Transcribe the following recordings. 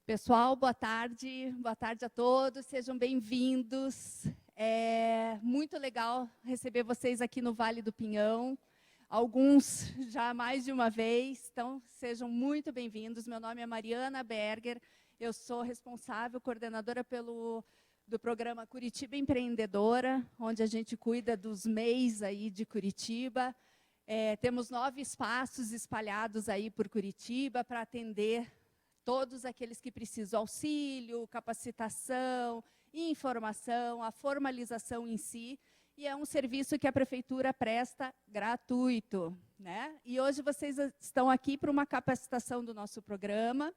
Pessoal, boa tarde a todos, sejam bem-vindos. É muito legal receber vocês aqui no Vale do Pinhão, alguns já mais de uma vez, então sejam muito bem-vindos. Meu nome é Mariana Berger, eu sou responsável, coordenadora do programa Curitiba Empreendedora, onde a gente cuida dos MEIs aí de Curitiba. Temos 9 espaços espalhados aí por Curitiba para atender todos aqueles que precisam auxílio, capacitação, informação, a formalização em si, e é um serviço que a prefeitura presta gratuito, né? E hoje vocês estão aqui para uma capacitação do nosso programa,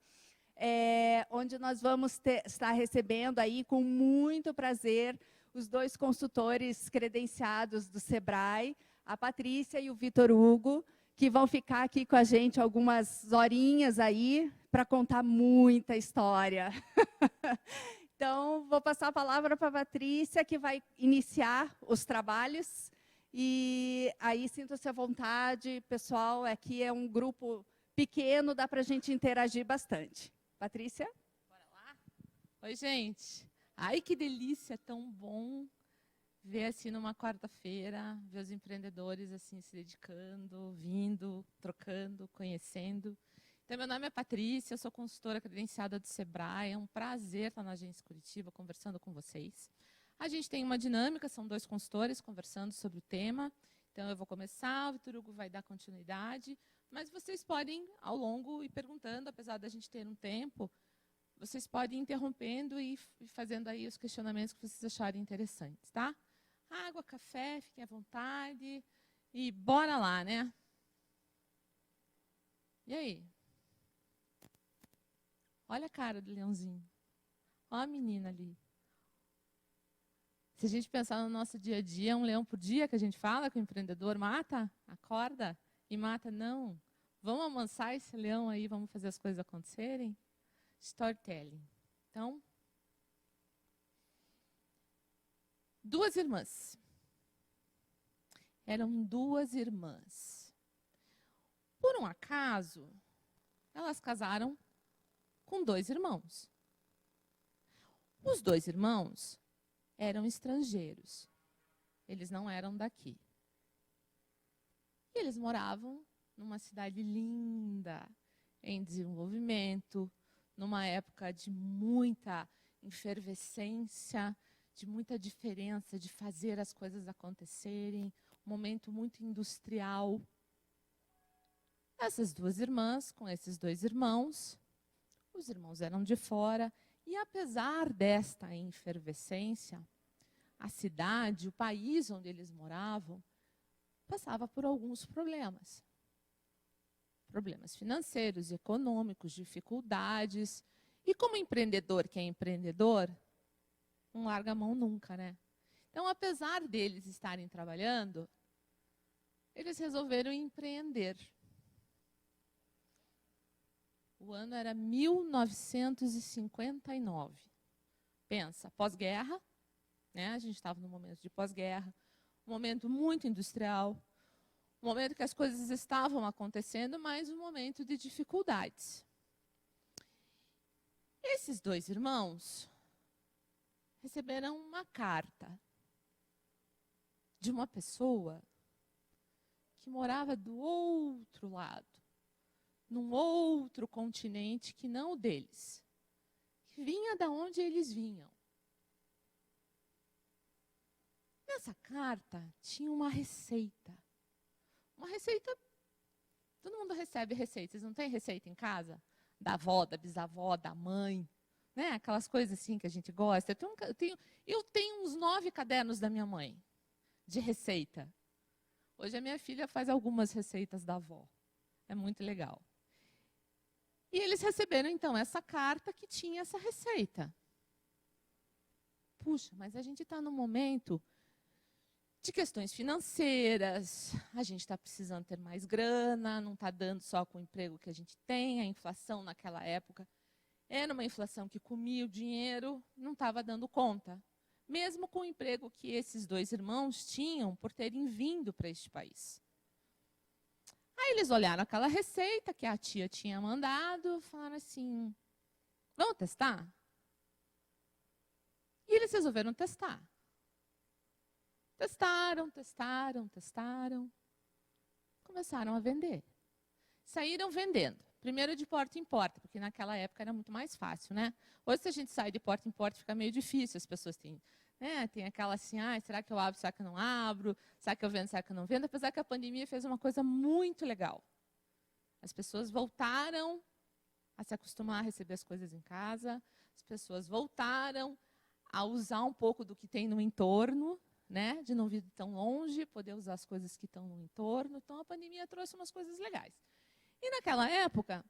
onde nós vamos estar recebendo aí com muito prazer os 2 consultores credenciados do Sebrae, a Patrícia e o Vitor Hugo, que vão ficar aqui com a gente algumas horinhas aí para contar muita história. Então, vou passar a palavra para a Patrícia, que vai iniciar os trabalhos. E aí, sinta-se à vontade, pessoal, aqui é um grupo pequeno, dá para a gente interagir bastante. Patrícia? Bora lá? Oi, gente. Ai, que delícia, tão bom ver assim numa quarta-feira, ver os empreendedores assim se dedicando, vindo, trocando, conhecendo. Então, meu nome é Patrícia, eu sou consultora credenciada do Sebrae. É um prazer estar na Agência Curitiba conversando com vocês. A gente tem uma dinâmica, são 2 consultores conversando sobre o tema. Então, eu vou começar, o Vitor Hugo vai dar continuidade, mas vocês podem, ao longo, ir perguntando, apesar da gente ter um tempo, vocês podem ir interrompendo e fazendo aí os questionamentos que vocês acharem interessantes, tá? Água, café, fiquem à vontade. E bora lá, né? E aí? Olha a cara do leãozinho. Olha a menina ali. Se a gente pensar no nosso dia a dia, um leão por dia que a gente fala que o empreendedor mata, acorda e mata. Não. Vamos amansar esse leão aí, vamos fazer as coisas acontecerem? Storytelling. Então, 2 irmãs. Eram 2 irmãs. Por um acaso, elas casaram com 2 irmãos. Os 2 irmãos eram estrangeiros. Eles não eram daqui. E eles moravam numa cidade linda, em desenvolvimento, numa época de muita efervescência, de muita diferença, de fazer as coisas acontecerem, um momento muito industrial. Essas 2 irmãs, com esses 2 irmãos, os irmãos eram de fora, e apesar desta efervescência, a cidade, o país onde eles moravam, passava por alguns problemas. Problemas financeiros, econômicos, dificuldades. E como empreendedor que é empreendedor, não larga a mão nunca, né? Então, apesar deles estarem trabalhando, eles resolveram empreender. O ano era 1959. Pensa, pós-guerra, né? A gente estava no momento de pós-guerra, um momento muito industrial, um momento que as coisas estavam acontecendo, mas um momento de dificuldades. Esses 2 irmãos receberam uma carta de uma pessoa que morava do outro lado, num outro continente que não o deles, que vinha da onde eles vinham. Nessa carta tinha uma receita. Uma receita, todo mundo recebe receitas, não tem receita em casa? Da avó, da bisavó, da mãe, né? Aquelas coisas assim que a gente gosta. Eu tenho uns 9 cadernos da minha mãe, de receita. Hoje a minha filha faz algumas receitas da avó. É muito legal. E eles receberam, então, essa carta que tinha essa receita. Puxa, mas a gente está num momento de questões financeiras, a gente está precisando ter mais grana, não está dando só com o emprego que a gente tem, a inflação naquela época era uma inflação que comia o dinheiro, não estava dando conta. Mesmo com o emprego que esses 2 irmãos tinham por terem vindo para este país. Aí eles olharam aquela receita que a tia tinha mandado, falaram assim, Vamos testar? E eles resolveram testar. Testaram. Começaram a vender. Saíram vendendo. Primeiro de porta em porta, porque naquela época era muito mais fácil, né? Hoje, se a gente sai de porta em porta, fica meio difícil. As pessoas têm, né, tem aquela assim, será que eu abro, será que eu não abro? Será que eu vendo, será que eu não vendo? Apesar que a pandemia fez uma coisa muito legal. As pessoas voltaram a se acostumar a receber as coisas em casa. As pessoas voltaram a usar um pouco do que tem no entorno, né? De não vir tão longe, poder usar as coisas que estão no entorno. Então, a pandemia trouxe umas coisas legais. E naquela época,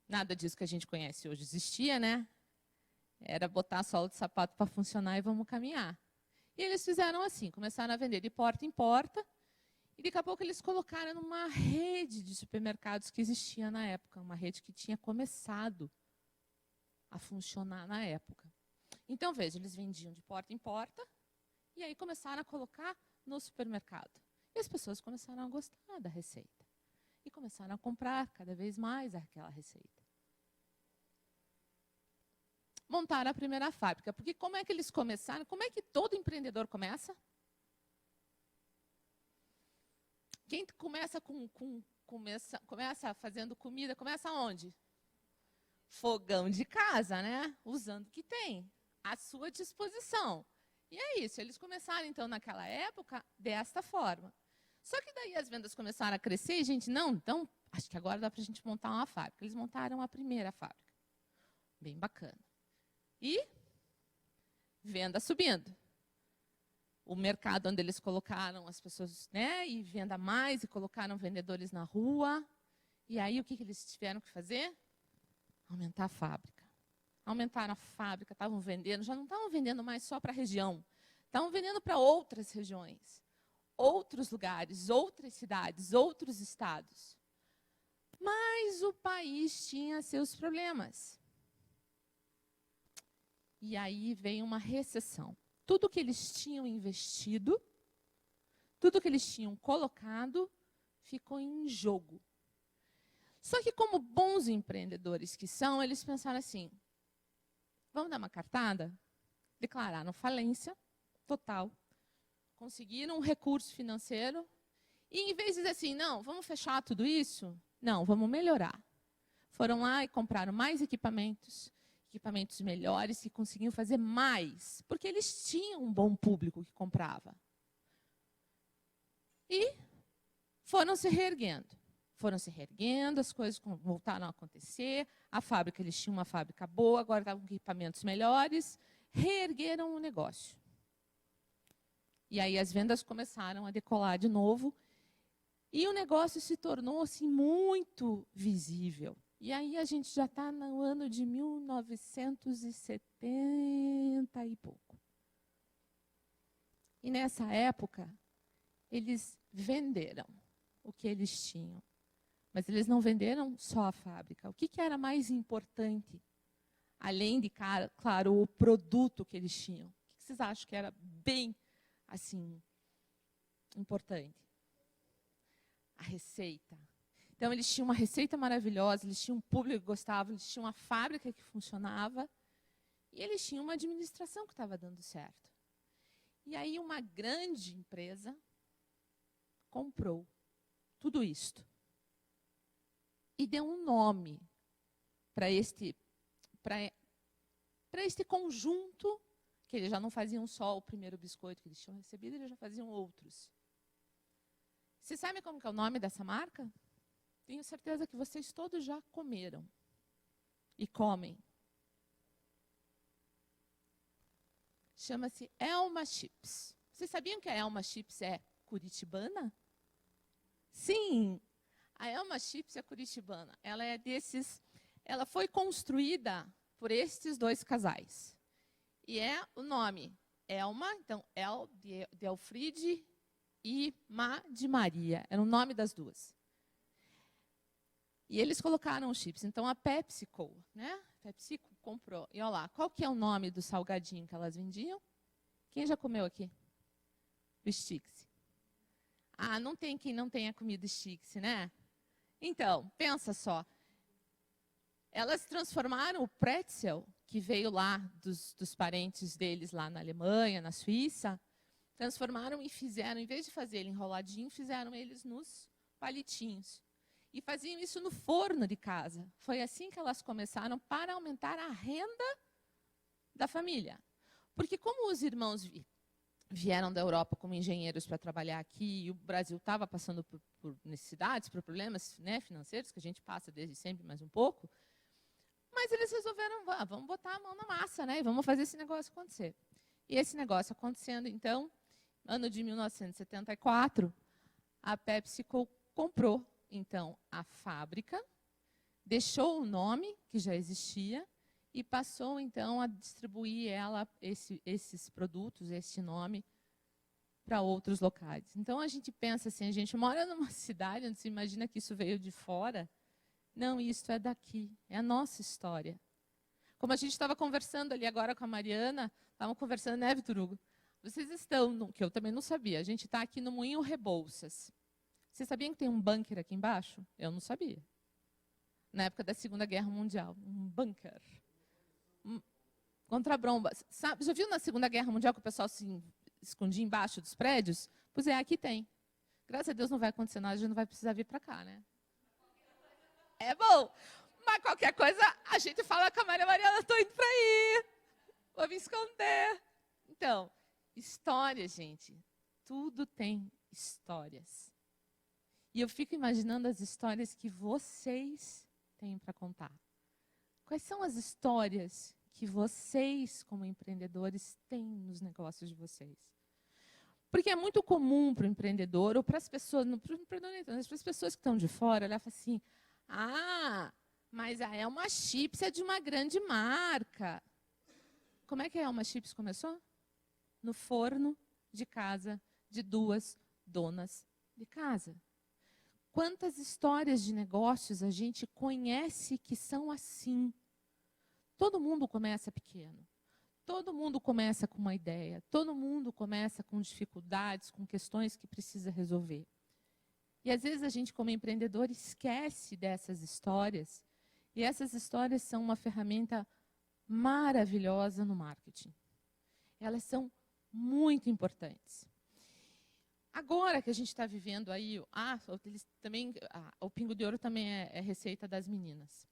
nada disso que a gente conhece hoje existia, né? Era botar a sola de sapato para funcionar e vamos caminhar. E eles fizeram assim, começaram a vender de porta em porta, e daqui a pouco eles colocaram numa rede de supermercados que existia na época, uma rede que tinha começado a funcionar na época. Então, veja, eles vendiam de porta em porta, e aí começaram a colocar no supermercado. E as pessoas começaram a gostar da receita. E começaram a comprar cada vez mais aquela receita. Montaram a primeira fábrica. Porque como é que eles começaram? Como é que todo empreendedor começa? Quem começa começa fazendo comida, começa onde? Fogão de casa, né? Usando o que tem à sua disposição. E é isso, eles começaram, então, naquela época, desta forma. Só que daí as vendas começaram a crescer e, gente, não, então, acho que agora dá para a gente montar uma fábrica. Eles montaram a primeira fábrica. Bem bacana. E venda subindo. O mercado onde eles colocaram as pessoas, né, e venda mais, e colocaram vendedores na rua. E aí, o que eles tiveram que fazer? Aumentar a fábrica. Aumentaram a fábrica, estavam vendendo, já não estavam vendendo mais só para a região, estavam vendendo para outras regiões, outros lugares, outras cidades, outros estados. Mas o país tinha seus problemas. E aí veio uma recessão. Tudo que eles tinham investido, tudo que eles tinham colocado, ficou em jogo. Só que, como bons empreendedores que são, eles pensaram assim, vamos dar uma cartada? Declararam falência total. Conseguiram um recurso financeiro. E, em vez de dizer assim, não, vamos fechar tudo isso, não, vamos melhorar. Foram lá e compraram mais equipamentos melhores, que conseguiam fazer mais. Porque eles tinham um bom público que comprava. E foram se reerguendo. As coisas voltaram a acontecer. A fábrica, eles tinham uma fábrica boa, agora estavam com equipamentos melhores. Reergueram o negócio. E aí as vendas começaram a decolar de novo. E o negócio se tornou assim, muito visível. E aí a gente já está no ano de 1970 e pouco. E nessa época, eles venderam o que eles tinham. Mas eles não venderam só a fábrica. O que era mais importante? Além de, claro, o produto que eles tinham. O que vocês acham que era bem, assim, importante? A receita. Então, eles tinham uma receita maravilhosa, eles tinham um público que gostava, eles tinham uma fábrica que funcionava e eles tinham uma administração que estava dando certo. E aí, uma grande empresa comprou tudo isto. E deu um nome para este conjunto, que eles já não faziam só o primeiro biscoito que eles tinham recebido, eles já faziam outros. Vocês sabem como que é o nome dessa marca? Tenho certeza que vocês todos já comeram e comem. Chama-se Elma Chips. Vocês sabiam que a Elma Chips é curitibana? Sim! A Elma Chips é curitibana. Ela foi construída por estes dois casais. E é o nome Elma, então El de Elfride e Ma de Maria. Era o nome das duas. E eles colocaram os chips. Então a PepsiCo, né? PepsiCo comprou. E olha lá, qual que é o nome do salgadinho que elas vendiam? Quem já comeu aqui? O Stix. Ah, não tem quem não tenha comido Stix, né? Então, pensa só. Elas transformaram o pretzel, que veio lá dos parentes deles lá na Alemanha, na Suíça, transformaram e fizeram, em vez de fazer ele enroladinho, fizeram eles nos palitinhos. E faziam isso no forno de casa. Foi assim que elas começaram para aumentar a renda da família. Porque como os irmãos vieram da Europa como engenheiros para trabalhar aqui, e o Brasil estava passando por necessidades, por problemas, né, financeiros, que a gente passa desde sempre, mais um pouco, mas eles resolveram, vamos botar a mão na massa, né, e vamos fazer esse negócio acontecer. E esse negócio acontecendo, então, ano de 1974, a PepsiCo comprou, então, a fábrica, deixou o nome, que já existia, e passou, então, a distribuir esses produtos, esse nome, para outros locais. Então, a gente pensa assim, a gente mora numa cidade onde se imagina que isso veio de fora. Não, isso é daqui, é a nossa história. Como a gente estava conversando ali agora com a Mariana, estavam conversando, né, Vitor Hugo? Vocês estão, que eu também não sabia, a gente está aqui no Moinho Rebouças. Vocês sabiam que tem um bunker aqui embaixo? Eu não sabia. Na época da Segunda Guerra Mundial, um bunker. Contra bombas. Já viu na Segunda Guerra Mundial que o pessoal se escondia embaixo dos prédios? Pois é, aqui tem. Graças a Deus não vai acontecer nada, a gente não vai precisar vir para cá, né? É bom. Mas qualquer coisa, a gente fala com a Maria Mariana, estou indo para aí. Vou me esconder. Então, história, gente. Tudo tem histórias. E eu fico imaginando as histórias que vocês têm para contar. Quais são as histórias que vocês, como empreendedores, têm nos negócios de vocês? Porque é muito comum para o empreendedor, ou para as pessoas, não para o empreendedor, mas para as pessoas que estão de fora, olhar e falar assim, mas a Elma Chips é de uma grande marca. Como é que a Elma Chips começou? No forno de casa de 2 donas de casa. Quantas histórias de negócios a gente conhece que são assim? Todo mundo começa pequeno. Todo mundo começa com uma ideia. Todo mundo começa com dificuldades, com questões que precisa resolver. E às vezes a gente, como empreendedor, esquece dessas histórias. E essas histórias são uma ferramenta maravilhosa no marketing. Elas são muito importantes. Agora que a gente está vivendo aí, o Pingo de Ouro também é receita das meninas.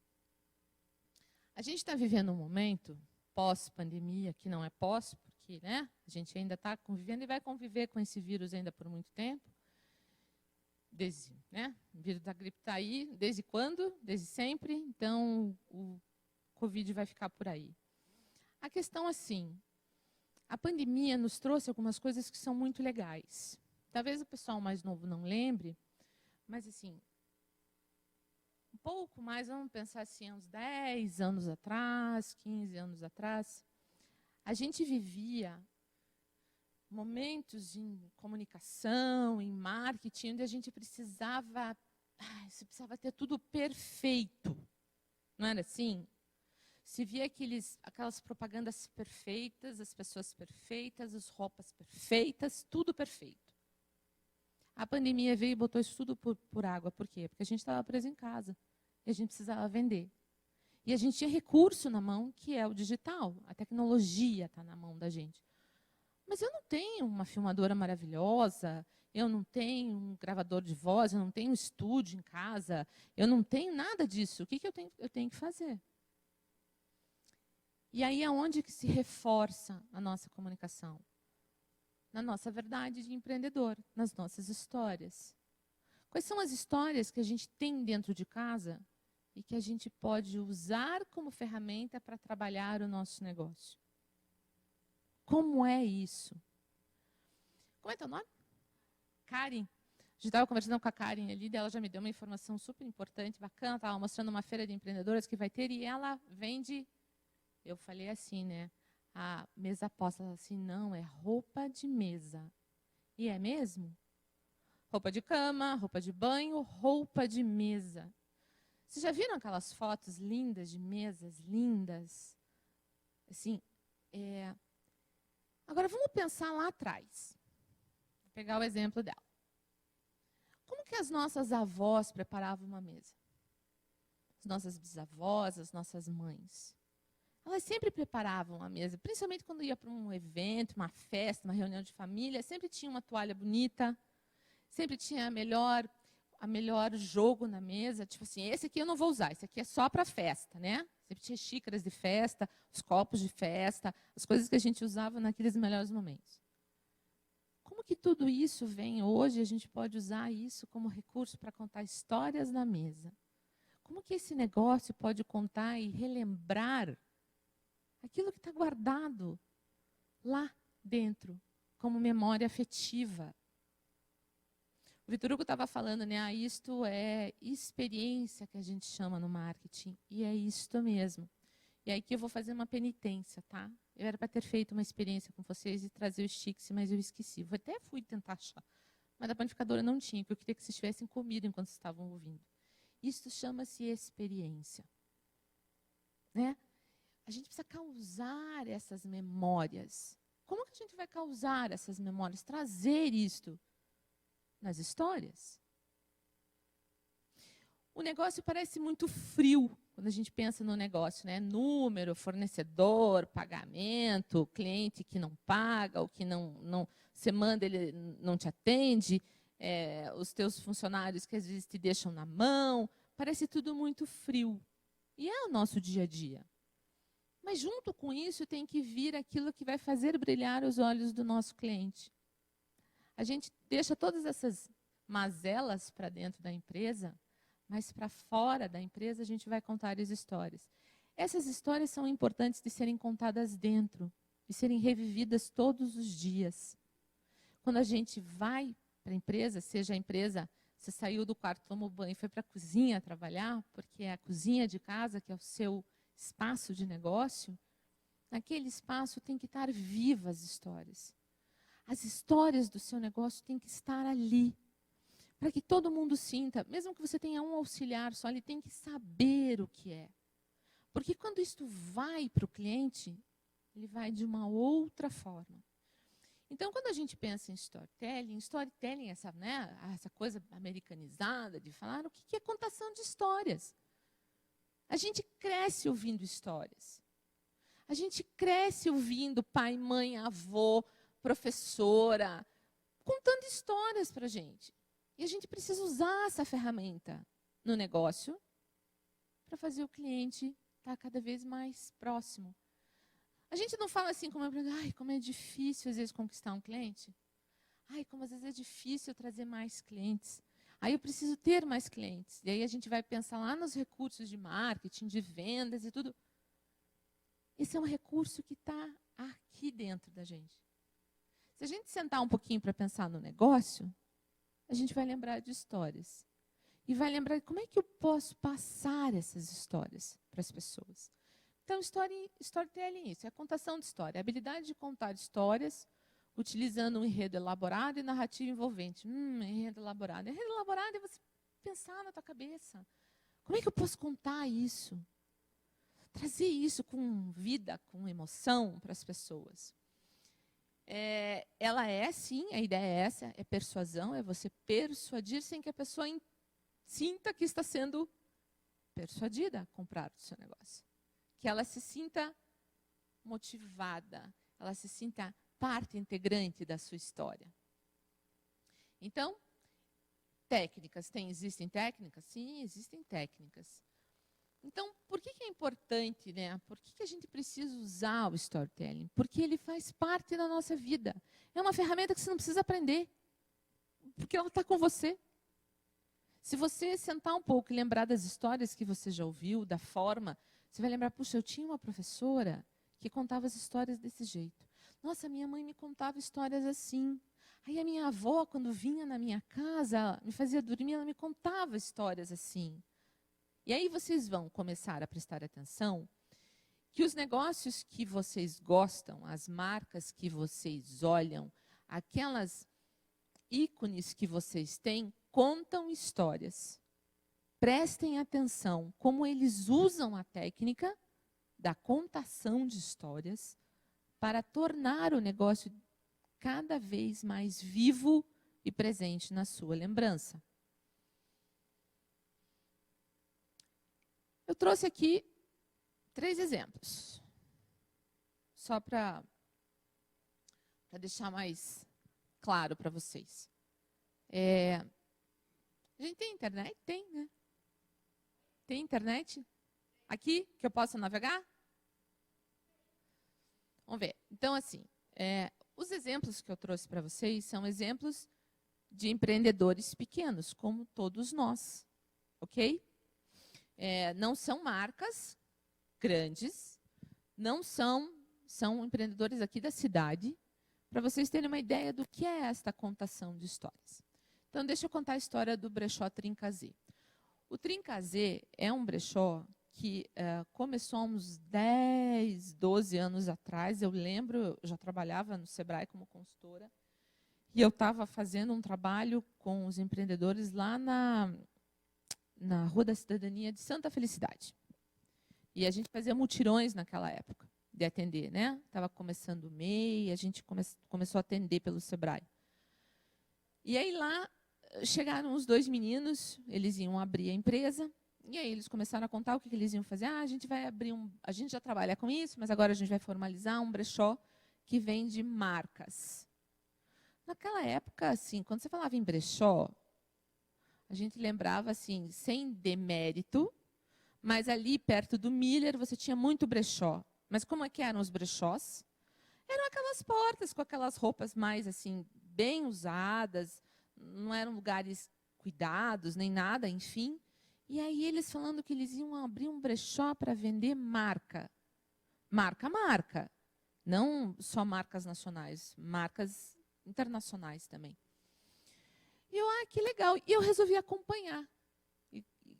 A gente está vivendo um momento pós-pandemia, que não é pós, porque né, a gente ainda está convivendo e vai conviver com esse vírus ainda por muito tempo. O vírus da gripe está aí, desde quando? Desde sempre. Então, o Covid vai ficar por aí. A questão assim, a pandemia nos trouxe algumas coisas que são muito legais. Talvez o pessoal mais novo não lembre, mas assim, um pouco mais, vamos pensar assim, uns 10 anos atrás, 15 anos atrás, a gente vivia momentos em comunicação, em marketing, onde a gente precisava ter tudo perfeito. Não era assim? Se via aquelas propagandas perfeitas, as pessoas perfeitas, as roupas perfeitas, tudo perfeito. A pandemia veio e botou isso tudo por água. Por quê? Porque a gente estava preso em casa e a gente precisava vender. E a gente tinha recurso na mão, que é o digital. A tecnologia está na mão da gente. Mas eu não tenho uma filmadora maravilhosa, eu não tenho um gravador de voz, eu não tenho um estúdio em casa, eu não tenho nada disso. O que eu tenho que fazer? E aí é onde que se reforça a nossa comunicação? Na nossa verdade de empreendedor, nas nossas histórias. Quais são as histórias que a gente tem dentro de casa e que a gente pode usar como ferramenta para trabalhar o nosso negócio? Como é isso? Como é teu nome? Karen. A gente estava conversando com a Karen ali, ela já me deu uma informação super importante, bacana, estava mostrando uma feira de empreendedoras que vai ter e ela vende, eu falei assim, né? A mesa posta, assim, não, é roupa de mesa. E é mesmo? Roupa de cama, roupa de banho, roupa de mesa. Vocês já viram aquelas fotos lindas de mesas lindas? Assim, Agora, vamos pensar lá atrás. Vou pegar o exemplo dela. Como que as nossas avós preparavam uma mesa? as nossas bisavós, as nossas mães. Elas sempre preparavam a mesa, principalmente quando ia para um evento, uma festa, uma reunião de família, sempre tinha uma toalha bonita, sempre tinha a melhor jogo na mesa, tipo assim, esse aqui eu não vou usar, esse aqui é só para festa, né? Sempre tinha xícaras de festa, os copos de festa, as coisas que a gente usava naqueles melhores momentos. Como que tudo isso vem hoje, a gente pode usar isso como recurso para contar histórias na mesa? Como que esse negócio pode contar e relembrar aquilo que está guardado lá dentro, como memória afetiva? O Vitor Hugo estava falando, né? Isto é experiência que a gente chama no marketing. E é isto mesmo. E aí que eu vou fazer uma penitência, tá? Eu era para ter feito uma experiência com vocês e trazer os Stix, mas eu esqueci. Eu até fui tentar achar. Mas a panificadora não tinha, porque eu queria que vocês tivessem comido enquanto vocês estavam ouvindo. Isso chama-se experiência. Né? A gente precisa causar essas memórias. Como que a gente vai causar essas memórias? Trazer isto nas histórias. O negócio parece muito frio quando a gente pensa no negócio, né? Número, fornecedor, pagamento, cliente que não paga, ou que não você manda, ele não te atende, os teus funcionários que às vezes te deixam na mão, parece tudo muito frio. E é o nosso dia a dia. Mas junto com isso tem que vir aquilo que vai fazer brilhar os olhos do nosso cliente. A gente deixa todas essas mazelas para dentro da empresa, mas para fora da empresa a gente vai contar as histórias. Essas histórias são importantes de serem contadas dentro, de serem revividas todos os dias. Quando a gente vai para a empresa, seja a empresa, você saiu do quarto, tomou banho e foi para a cozinha trabalhar, porque é a cozinha de casa que é o seu espaço de negócio, naquele espaço tem que estar vivas as histórias. As histórias do seu negócio têm que estar ali, para que todo mundo sinta, mesmo que você tenha um auxiliar só, ele tem que saber o que é. Porque quando isto vai para o cliente, ele vai de uma outra forma. Então, quando a gente pensa em storytelling essa, né, essa coisa americanizada de falar, o que é contação de histórias? A gente cresce ouvindo histórias. A gente cresce ouvindo pai, mãe, avô, professora, contando histórias para a gente. E a gente precisa usar essa ferramenta no negócio para fazer o cliente estar cada vez mais próximo. A gente não fala assim como é difícil às vezes conquistar um cliente. Como às vezes é difícil trazer mais clientes. Aí eu preciso ter mais clientes. E aí a gente vai pensar lá nos recursos de marketing, de vendas e tudo. Esse é um recurso que está aqui dentro da gente. Se a gente sentar um pouquinho para pensar no negócio, a gente vai lembrar de histórias. E vai lembrar como é que eu posso passar essas histórias para as pessoas. Então, storytelling é isso, é a contação de história. A habilidade de contar histórias utilizando um enredo elaborado e narrativa envolvente. Enredo elaborado. Enredo elaborado é você pensar na tua cabeça. Como é que eu posso contar isso? Trazer isso com vida, com emoção para as pessoas. Ela é, sim, a ideia é essa, é persuasão, é você persuadir sem que a pessoa sinta que está sendo persuadida a comprar o seu negócio. Que ela se sinta motivada, ela se sinta parte integrante da sua história. Então, técnicas. Existem técnicas? Sim, existem técnicas. Então, por que é importante, né? Por que a gente precisa usar o storytelling? Porque ele faz parte da nossa vida. É uma ferramenta que você não precisa aprender, porque ela está com você. Se você sentar um pouco e lembrar das histórias que você já ouviu, da forma, você vai lembrar, puxa, eu tinha uma professora que contava as histórias desse jeito. Nossa, minha mãe me contava histórias assim. Aí a minha avó, quando vinha na minha casa, me fazia dormir, ela me contava histórias assim. E aí vocês vão começar a prestar atenção que os negócios que vocês gostam, as marcas que vocês olham, aquelas ícones que vocês têm, contam histórias. Prestem atenção como eles usam a técnica da contação de histórias para tornar o negócio cada vez mais vivo e presente na sua lembrança. Eu trouxe aqui 3 exemplos, só para deixar mais claro para vocês. A gente tem internet? Tem, né? Tem internet? Aqui, que eu possa navegar? Vamos ver. Então, assim, os exemplos que eu trouxe para vocês são exemplos de empreendedores pequenos, como todos nós, ok? Não são marcas grandes, são empreendedores aqui da cidade, para vocês terem uma ideia do que é esta contação de histórias. Então, deixa eu contar a história do brechó Trincazê. O Trincazê é um brechó que começou há uns 10, 12 anos atrás. Eu lembro, eu já trabalhava no Sebrae como consultora, e eu estava fazendo um trabalho com os empreendedores lá na Rua da Cidadania de Santa Felicidade. E a gente fazia mutirões naquela época de atender, né? Estava começando o MEI, a gente começou a atender pelo Sebrae. E aí lá chegaram os 2 meninos, eles iam abrir a empresa, e aí eles começaram a contar o que eles iam fazer. A gente vai abrir a gente já trabalha com isso, mas agora a gente vai formalizar um brechó que vende marcas. Naquela época, assim, quando você falava em brechó, a gente lembrava, assim, sem demérito, mas ali perto do Miller você tinha muito brechó. Mas como é que eram os brechós? Eram aquelas portas com aquelas roupas mais, assim, bem usadas, não eram lugares cuidados, nem nada, enfim. E aí eles falando que eles iam abrir um brechó para vender marca. Marca. Não só marcas nacionais, marcas internacionais também. E eu, que legal. E eu resolvi acompanhar.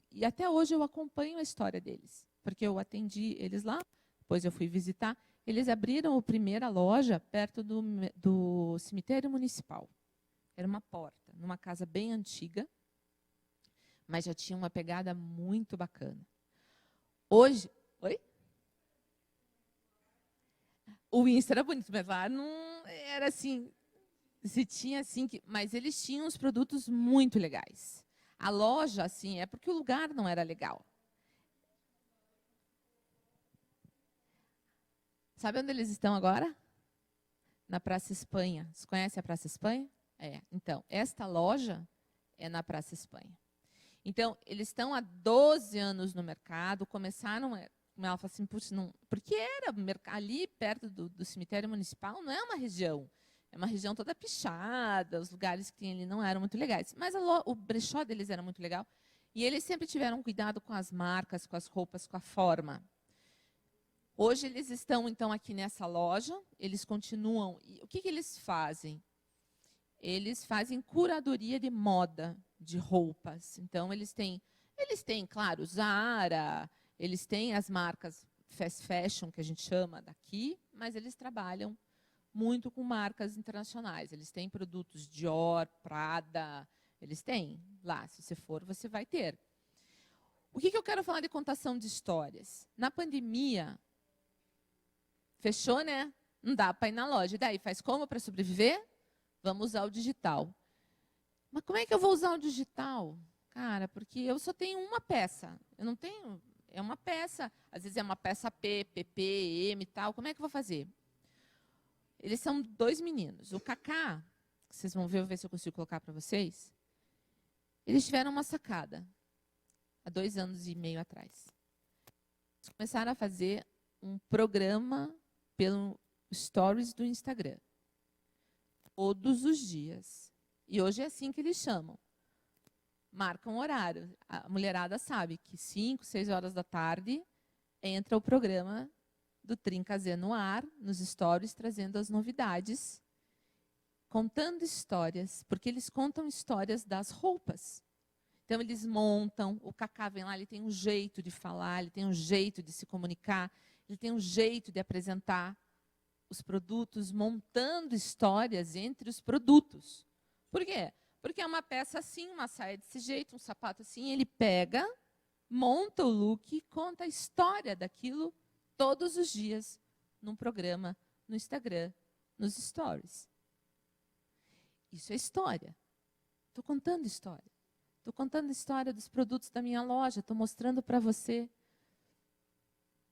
E até hoje eu acompanho a história deles. Porque eu atendi eles lá, depois eu fui visitar. Eles abriram a primeira loja perto do cemitério municipal. Era uma porta, numa casa bem antiga, mas já tinha uma pegada muito bacana. Hoje... Oi? O Insta era bonito, mas lá não era assim... Se tinha assim, mas eles tinham os produtos muito legais. A loja, assim, é porque o lugar não era legal. Sabe onde eles estão agora? Na Praça Espanha. Você conhece a Praça Espanha? Então, esta loja é na Praça Espanha. Então, eles estão há 12 anos no mercado, começaram, ela fala assim, não, porque era ali perto do cemitério municipal, não é uma região. É uma região toda pichada, os lugares que tinha ali não eram muito legais. Mas o brechó deles era muito legal. E eles sempre tiveram cuidado com as marcas, com as roupas, com a forma. Hoje eles estão, então, aqui nessa loja. Eles continuam. E o que eles fazem? Eles fazem curadoria de moda, de roupas. Então, eles têm, claro, Zara, eles têm as marcas fast fashion, que a gente chama daqui, mas eles trabalham muito com marcas internacionais. Eles têm produtos Dior, Prada, eles têm lá. Se você for, você vai ter. O que eu quero falar de contação de histórias? Na pandemia, fechou, né? Não dá para ir na loja. E daí, faz como para sobreviver? Vamos usar o digital. Mas como é que eu vou usar o digital? Cara, porque eu só tenho uma peça. Eu não tenho... É uma peça. Às vezes é uma peça P, PP, M e tal. Como é que eu vou fazer? Eles são 2 meninos. O Kaká, que vocês vão ver, eu vou ver se eu consigo colocar para vocês. Eles tiveram uma sacada, há 2 anos e meio atrás. Eles começaram a fazer um programa pelo Stories do Instagram. Todos os dias. E hoje é assim que eles chamam. Marcam horário. A mulherada sabe que 5, 6 horas da tarde entra o programa do Trincazê no ar, nos stories, trazendo as novidades, contando histórias, porque eles contam histórias das roupas. Então, eles montam, o Kaká vem lá, ele tem um jeito de falar, ele tem um jeito de se comunicar, ele tem um jeito de apresentar os produtos, montando histórias entre os produtos. Por quê? Porque é uma peça assim, uma saia desse jeito, um sapato assim, ele pega, monta o look, conta a história daquilo todos os dias, num programa, no Instagram, nos stories. Isso é história. Estou contando história. Estou contando a história dos produtos da minha loja, estou mostrando para você.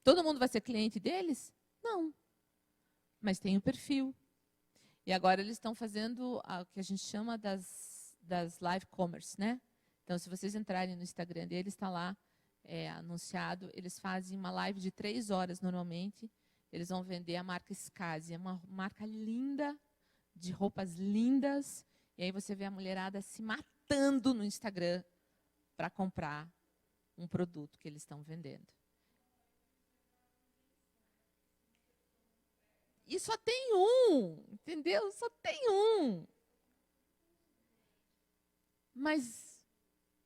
Todo mundo vai ser cliente deles? Não. Mas tem o perfil. E agora eles estão fazendo o que a gente chama das live commerce, né? Então, se vocês entrarem no Instagram deles, está lá anunciado. Eles fazem uma live de 3 horas normalmente. Eles vão vender a marca Skasi. É uma marca linda, de roupas lindas. E aí você vê a mulherada se matando no Instagram para comprar um produto que eles estão vendendo. E só tem um, entendeu? Só tem um. Mas,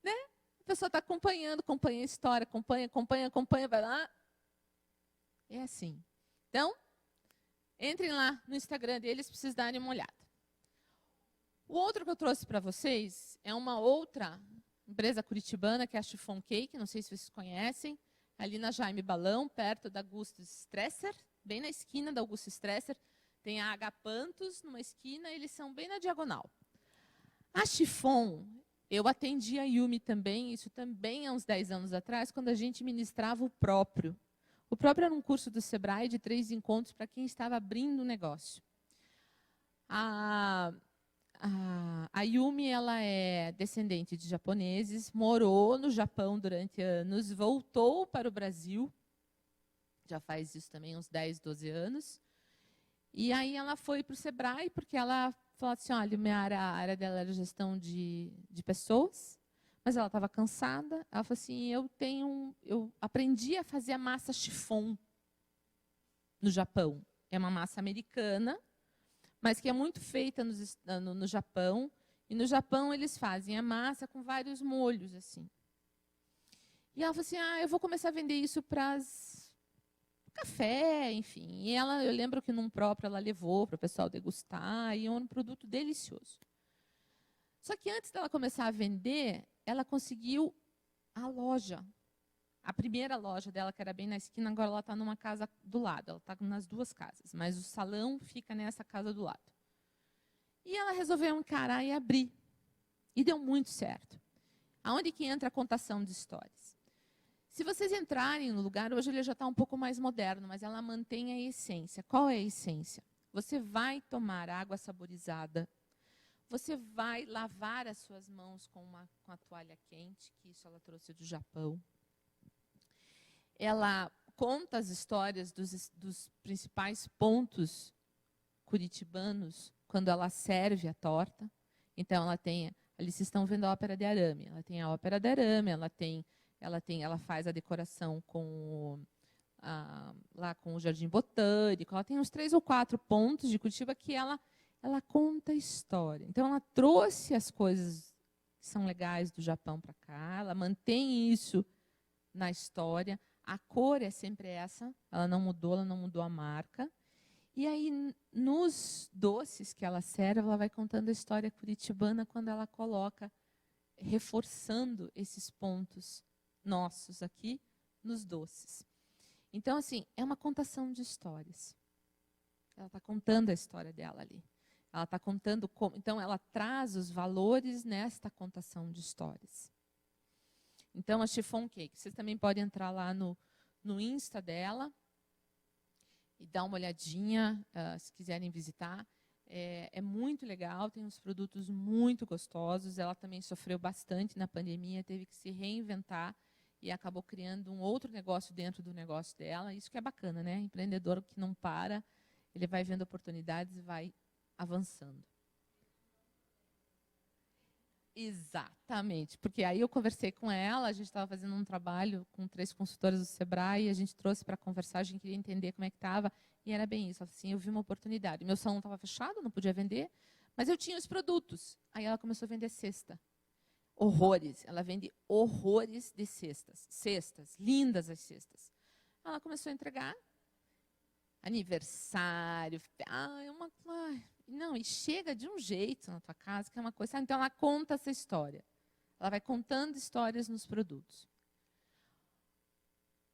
né? A pessoa está acompanhando, acompanha a história, acompanha, vai lá. É assim. Então, entrem lá no Instagram deles para vocês darem uma olhada. O outro que eu trouxe para vocês é uma outra empresa curitibana, que é a Chiffon Cake, não sei se vocês conhecem, ali na Jaime Balão, perto da Augusto Stresser, bem na esquina da Augusto Stresser, tem a Agapantos numa esquina, eles são bem na diagonal. A Chiffon, eu atendi a Yumi também, isso também há uns 10 anos atrás, quando a gente ministrava o próprio. O próprio era um curso do Sebrae de 3 encontros para quem estava abrindo um negócio. A Yumi, ela é descendente de japoneses, morou no Japão durante anos, voltou para o Brasil, já faz isso também uns 10, 12 anos. E aí ela foi para o Sebrae, porque ela falou assim, olha, a área dela era gestão de pessoas, mas ela estava cansada. Ela falou assim, eu aprendi a fazer a massa chiffon no Japão. É uma massa americana, mas que é muito feita no Japão. E no Japão eles fazem a massa com vários molhos, assim. E ela falou assim, eu vou começar a vender isso para café, enfim. E eu lembro que num próprio ela levou para o pessoal degustar, e é um produto delicioso. Só que antes dela começar a vender, ela conseguiu a loja. A primeira loja dela, que era bem na esquina, agora ela está numa casa do lado. Ela está nas 2 casas, mas o salão fica nessa casa do lado. E ela resolveu encarar e abrir. E deu muito certo. Aonde que entra a contação de histórias? Se vocês entrarem no lugar, hoje ele já está um pouco mais moderno, mas ela mantém a essência. Qual é a essência? Você vai tomar água saborizada, você vai lavar as suas mãos com a toalha quente, que isso ela trouxe do Japão. Ela conta as histórias dos principais pontos curitibanos quando ela serve a torta. Então, ela ali vocês estão vendo a ópera de arame. Ela tem a ópera de arame, ela faz a decoração lá com o Jardim Botânico. Ela tem uns 3 ou 4 pontos de Curitiba que ela conta a história. Então, ela trouxe as coisas que são legais do Japão para cá, ela mantém isso na história. A cor é sempre essa, ela não mudou a marca. E aí, nos doces que ela serve, ela vai contando a história curitibana quando ela coloca, reforçando esses pontos nossos aqui nos doces. Então, assim, é uma contação de histórias. Ela está contando a história dela ali. Ela está contando como. Então, ela traz os valores nesta contação de histórias. Então, a Chiffon Cake, vocês também podem entrar lá no Insta dela e dar uma olhadinha, se quiserem visitar. É muito legal, tem uns produtos muito gostosos. Ela também sofreu bastante na pandemia, teve que se reinventar e acabou criando um outro negócio dentro do negócio dela. Isso que é bacana, né? Empreendedor que não para, ele vai vendo oportunidades e vai avançando. Exatamente, porque aí eu conversei com ela, a gente estava fazendo um trabalho com 3 consultoras do Sebrae, e a gente trouxe para conversar, a gente queria entender como é que estava, e era bem isso, assim, eu vi uma oportunidade. Meu salão estava fechado, não podia vender, mas eu tinha os produtos. Aí ela começou a vender cesta. Horrores, ela vende horrores de cestas, lindas as cestas. Ela começou a entregar, aniversário, não, e chega de um jeito na tua casa, que é uma coisa. Então, ela conta essa história. Ela vai contando histórias nos produtos.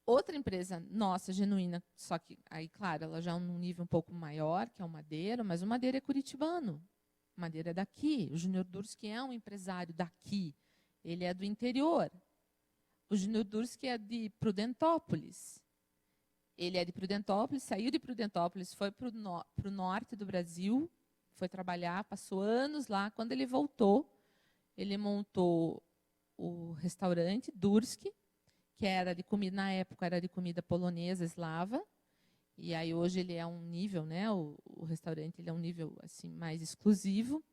Outra empresa nossa, genuína, só que aí, claro, ela já é num nível um pouco maior, que é o Madeira, mas o Madeira é curitibano. O Madeira é daqui. O Júnior Durski é um empresário daqui. Ele é do interior. O Júnior Durski é de Prudentópolis. Ele é de Prudentópolis, saiu de Prudentópolis, foi para o norte do Brasil, foi trabalhar, passou anos lá. Quando ele voltou, ele montou o restaurante Durski, que era de comida, na época era de comida polonesa, eslava. E aí hoje ele é um nível, né? O restaurante ele é um nível assim mais exclusivo.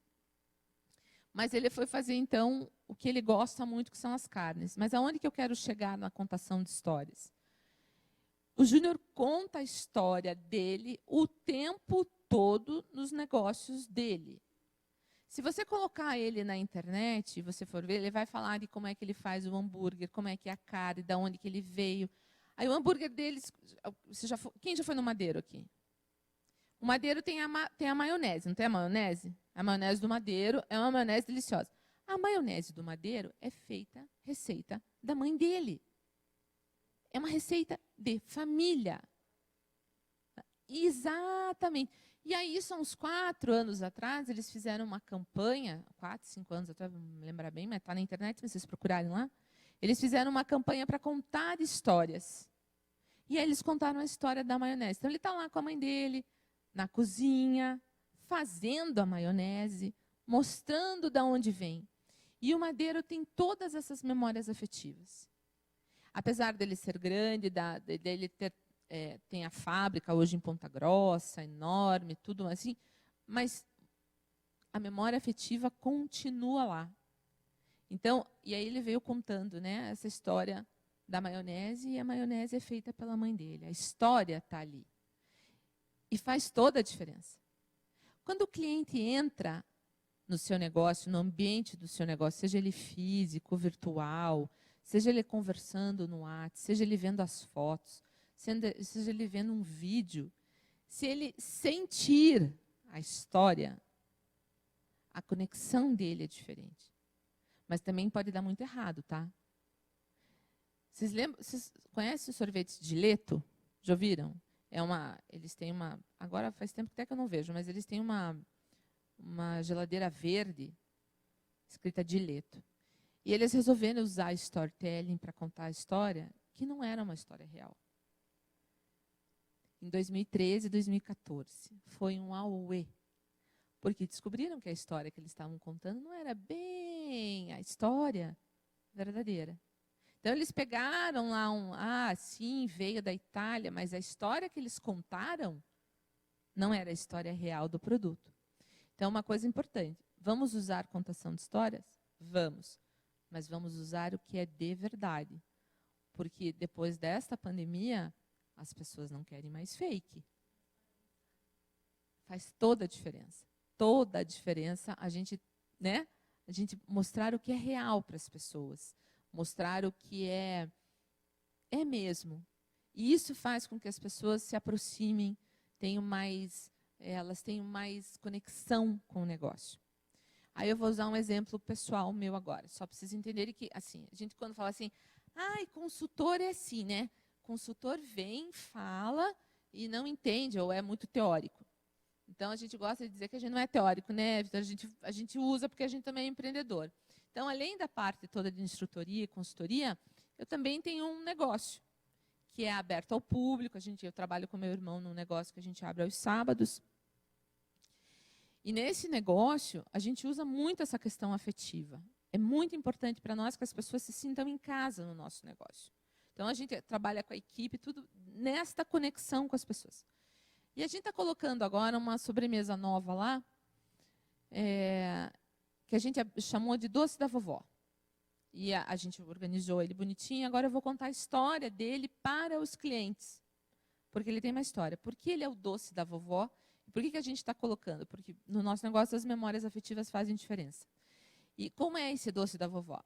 Mas ele foi fazer então o que ele gosta muito, que são as carnes. Mas aonde que eu quero chegar na contação de histórias? O Júnior conta a história dele o tempo todo nos negócios dele. Se você colocar ele na internet, e você for ver, ele vai falar de como é que ele faz o hambúrguer, como é que é a carne, de onde que ele veio. Aí o hambúrguer deles, quem já foi no Madeiro aqui? O Madeiro tem a maionese, não tem a maionese? A maionese do Madeiro é uma maionese deliciosa. A maionese do Madeiro é feita, receita da mãe dele. É uma receita de família. Exatamente. E aí, isso há uns 4 anos atrás, eles fizeram uma campanha, 4, 5 anos atrás, não me lembrar bem, mas está na internet, se vocês procurarem lá. Eles fizeram uma campanha para contar histórias. E aí eles contaram a história da maionese. Então, ele está lá com a mãe dele, na cozinha, fazendo a maionese, mostrando de onde vem. E o Madeiro tem todas essas memórias afetivas. Apesar dele ser grande, dele ter, tem a fábrica hoje em Ponta Grossa, enorme, tudo assim, mas a memória afetiva continua lá. Então, e aí ele veio contando, né, essa história da maionese, e a maionese é feita pela mãe dele. A história está ali. E faz toda a diferença. Quando o cliente entra no seu negócio, no ambiente do seu negócio, seja ele físico, virtual, seja ele conversando no WhatsApp, seja ele vendo as fotos, seja ele vendo um vídeo, se ele sentir a história, a conexão dele é diferente. Mas também pode dar muito errado, tá? Vocês conhecem o sorvete de Leto? Já ouviram? Eles têm uma... Agora faz tempo até que eu não vejo, mas eles têm uma geladeira verde escrita Dileto. E eles resolveram usar storytelling para contar a história, que não era uma história real. Em 2013 e 2014, foi um auê. Porque descobriram que a história que eles estavam contando não era bem a história verdadeira. Então, eles pegaram lá sim, veio da Itália, mas a história que eles contaram não era a história real do produto. Então, uma coisa importante, vamos usar contação de histórias? Vamos. Mas vamos usar o que é de verdade. Porque depois desta pandemia, as pessoas não querem mais fake. Faz toda a diferença. Toda a diferença a gente mostrar o que é real para as pessoas. Mostrar o que é mesmo. E isso faz com que as pessoas se aproximem, elas tenham mais conexão com o negócio. Aí eu vou usar um exemplo pessoal meu agora, só para vocês entenderem que, assim, a gente quando fala assim, consultor é assim, né? Consultor vem, fala e não entende, ou é muito teórico. Então, a gente gosta de dizer que a gente não é teórico, né, Vitor? A gente usa porque a gente também é empreendedor. Então, além da parte toda de instrutoria e consultoria, eu também tenho um negócio que é aberto ao público. Eu trabalho com meu irmão num negócio que a gente abre aos sábados. E nesse negócio, a gente usa muito essa questão afetiva. É muito importante para nós que as pessoas se sintam em casa no nosso negócio. Então, a gente trabalha com a equipe, tudo nesta conexão com as pessoas. E a gente está colocando agora uma sobremesa nova lá, que a gente chamou de Doce da Vovó. E a gente organizou ele bonitinho. Agora eu vou contar a história dele para os clientes. Porque ele tem uma história. Por que ele é o doce da vovó? E por que a gente está colocando? Porque no nosso negócio as memórias afetivas fazem diferença. E como é esse doce da vovó?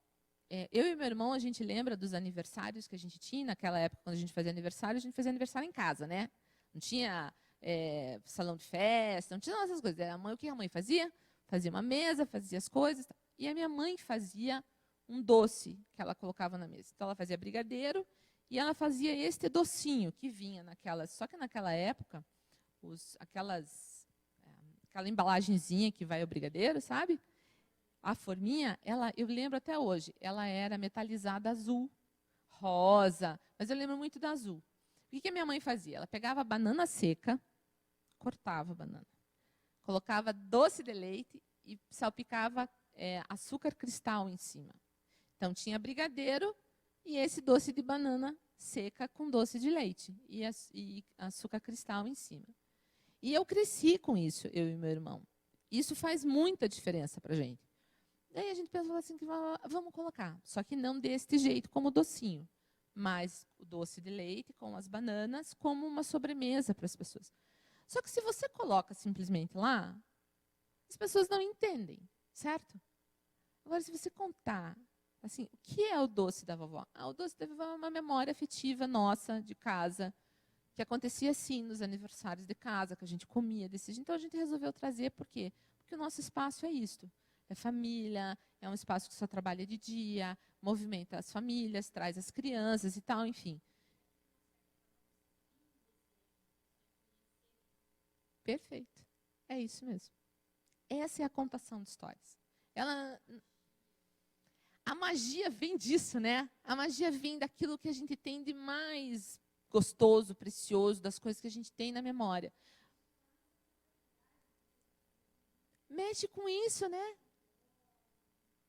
Eu e meu irmão, a gente lembra dos aniversários que a gente tinha. Naquela época, quando a gente fazia aniversário em casa, né? Não tinha salão de festa, não tinha essas coisas. O que a mãe fazia? Fazia uma mesa, fazia as coisas. E a minha mãe fazia um doce que ela colocava na mesa. Então, ela fazia brigadeiro e ela fazia este docinho que vinha naquelas... Só que naquela época, aquela embalagenzinha que vai o brigadeiro, sabe? A forminha, eu lembro até hoje, ela era metalizada azul, rosa, mas eu lembro muito da azul. que a minha mãe fazia? Ela pegava a banana seca, cortava a banana, colocava doce de leite e salpicava açúcar cristal em cima. Então, tinha brigadeiro e esse doce de banana seca com doce de leite e açúcar cristal em cima. E eu cresci com isso, eu e meu irmão. Isso faz muita diferença para a gente. Daí a gente pensou assim, que vamos colocar, só que não deste jeito, como docinho, mas o doce de leite com as bananas como uma sobremesa para as pessoas. Só que se você coloca simplesmente lá, as pessoas não entendem, certo? Agora, se você contar, assim, o que é o doce da vovó? O doce da vovó é uma memória afetiva nossa, de casa, que acontecia assim nos aniversários de casa, que a gente comia desse jeito. Então, a gente resolveu trazer, por quê? Porque o nosso espaço é isto. É família, é um espaço que só trabalha de dia, movimenta as famílias, traz as crianças e tal, enfim. Perfeito. É isso mesmo. Essa é a contação de histórias. A magia vem disso, né? A magia vem daquilo que a gente tem de mais gostoso, precioso, das coisas que a gente tem na memória. Mexe com isso, né?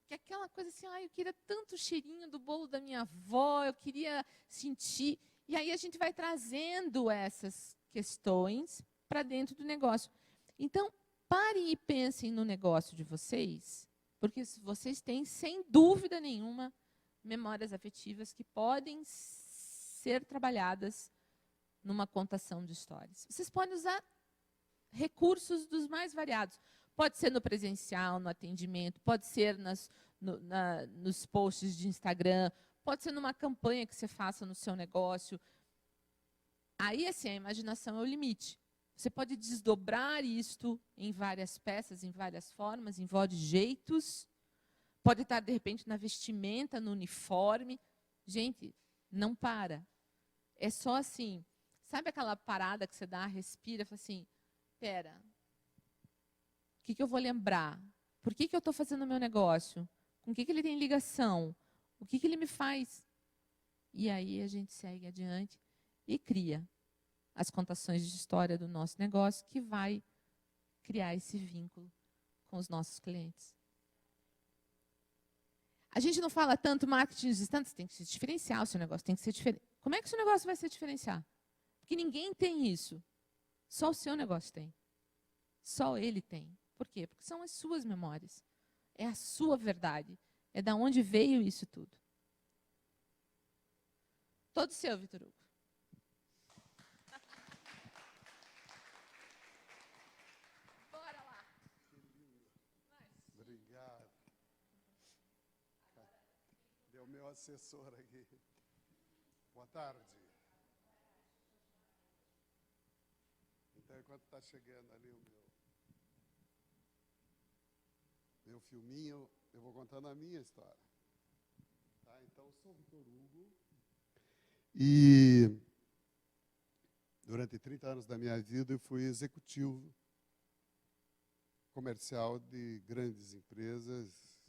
Que é aquela coisa assim, eu queria tanto o cheirinho do bolo da minha avó, eu queria sentir. E aí a gente vai trazendo essas questões para dentro do negócio. Então, parem e pensem no negócio de vocês, porque vocês têm, sem dúvida nenhuma, memórias afetivas que podem ser trabalhadas numa contação de histórias. Vocês podem usar recursos dos mais variados. Pode ser no presencial, no atendimento, pode ser nos posts de Instagram, pode ser numa campanha que você faça no seu negócio. Aí, assim, a imaginação é o limite. Você pode desdobrar isto em várias peças, em várias formas, em vários jeitos. Pode estar, de repente, na vestimenta, no uniforme. Gente, não para. É só assim. Sabe aquela parada que você dá, respira e fala assim, espera, o que eu vou lembrar? Por que eu estou fazendo o meu negócio? Com o que ele tem ligação? O que ele me faz? E aí a gente segue adiante e cria as contações de história do nosso negócio que vai criar esse vínculo com os nossos clientes. A gente não fala tanto marketing de distância, tem que se diferenciar, o seu negócio tem que ser diferente. Como é que o seu negócio vai se diferenciar? Porque ninguém tem isso. Só o seu negócio tem. Só ele tem. Por quê? Porque são as suas memórias. É a sua verdade. É da onde veio isso tudo. Todo seu, Vitor Hugo. Bora lá. Obrigado. Deu meu assessor aqui. Boa tarde. Então, enquanto está chegando ali o meu filminho, eu vou contando a minha história. Tá? Então, eu sou o Vitor Hugo e durante 30 anos da minha vida eu fui executivo comercial de grandes empresas.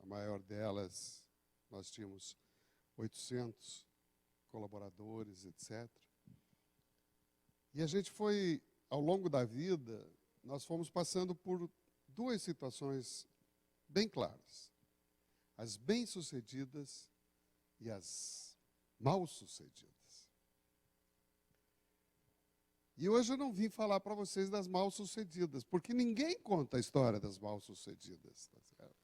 A maior delas, nós tínhamos 800 colaboradores, etc. E a gente foi, ao longo da vida, nós fomos passando por duas situações bem claras. As bem-sucedidas e as mal-sucedidas. E hoje eu não vim falar para vocês das mal-sucedidas, porque ninguém conta a história das mal-sucedidas. Tá certo?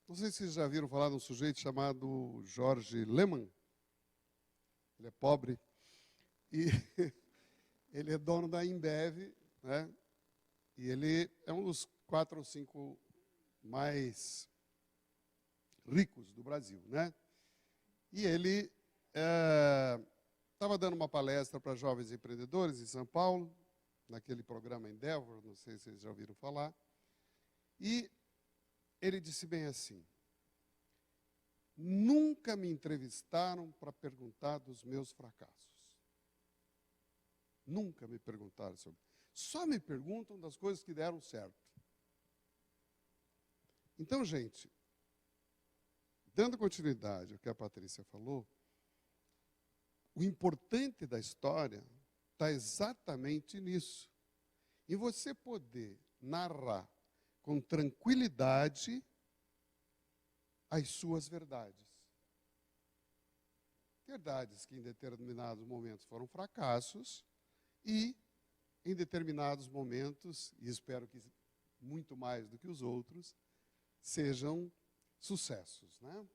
Não sei se vocês já viram falar de um sujeito chamado Jorge Lehmann. Ele é pobre e ele é dono da Embev, né? E ele é um dos 4 ou 5 mais ricos do Brasil, né? E ele estava dando uma palestra para jovens empreendedores em São Paulo, naquele programa Endeavor, não sei se vocês já ouviram falar, e ele disse bem assim: nunca me entrevistaram para perguntar dos meus fracassos. Nunca me perguntaram sobre. Só me perguntam das coisas que deram certo. Então, gente, dando continuidade ao que a Patrícia falou, o importante da história está exatamente nisso. Em você poder narrar com tranquilidade as suas verdades. Verdades que em determinados momentos foram fracassos e em determinados momentos, e espero que muito mais do que os outros, sejam sucessos, né?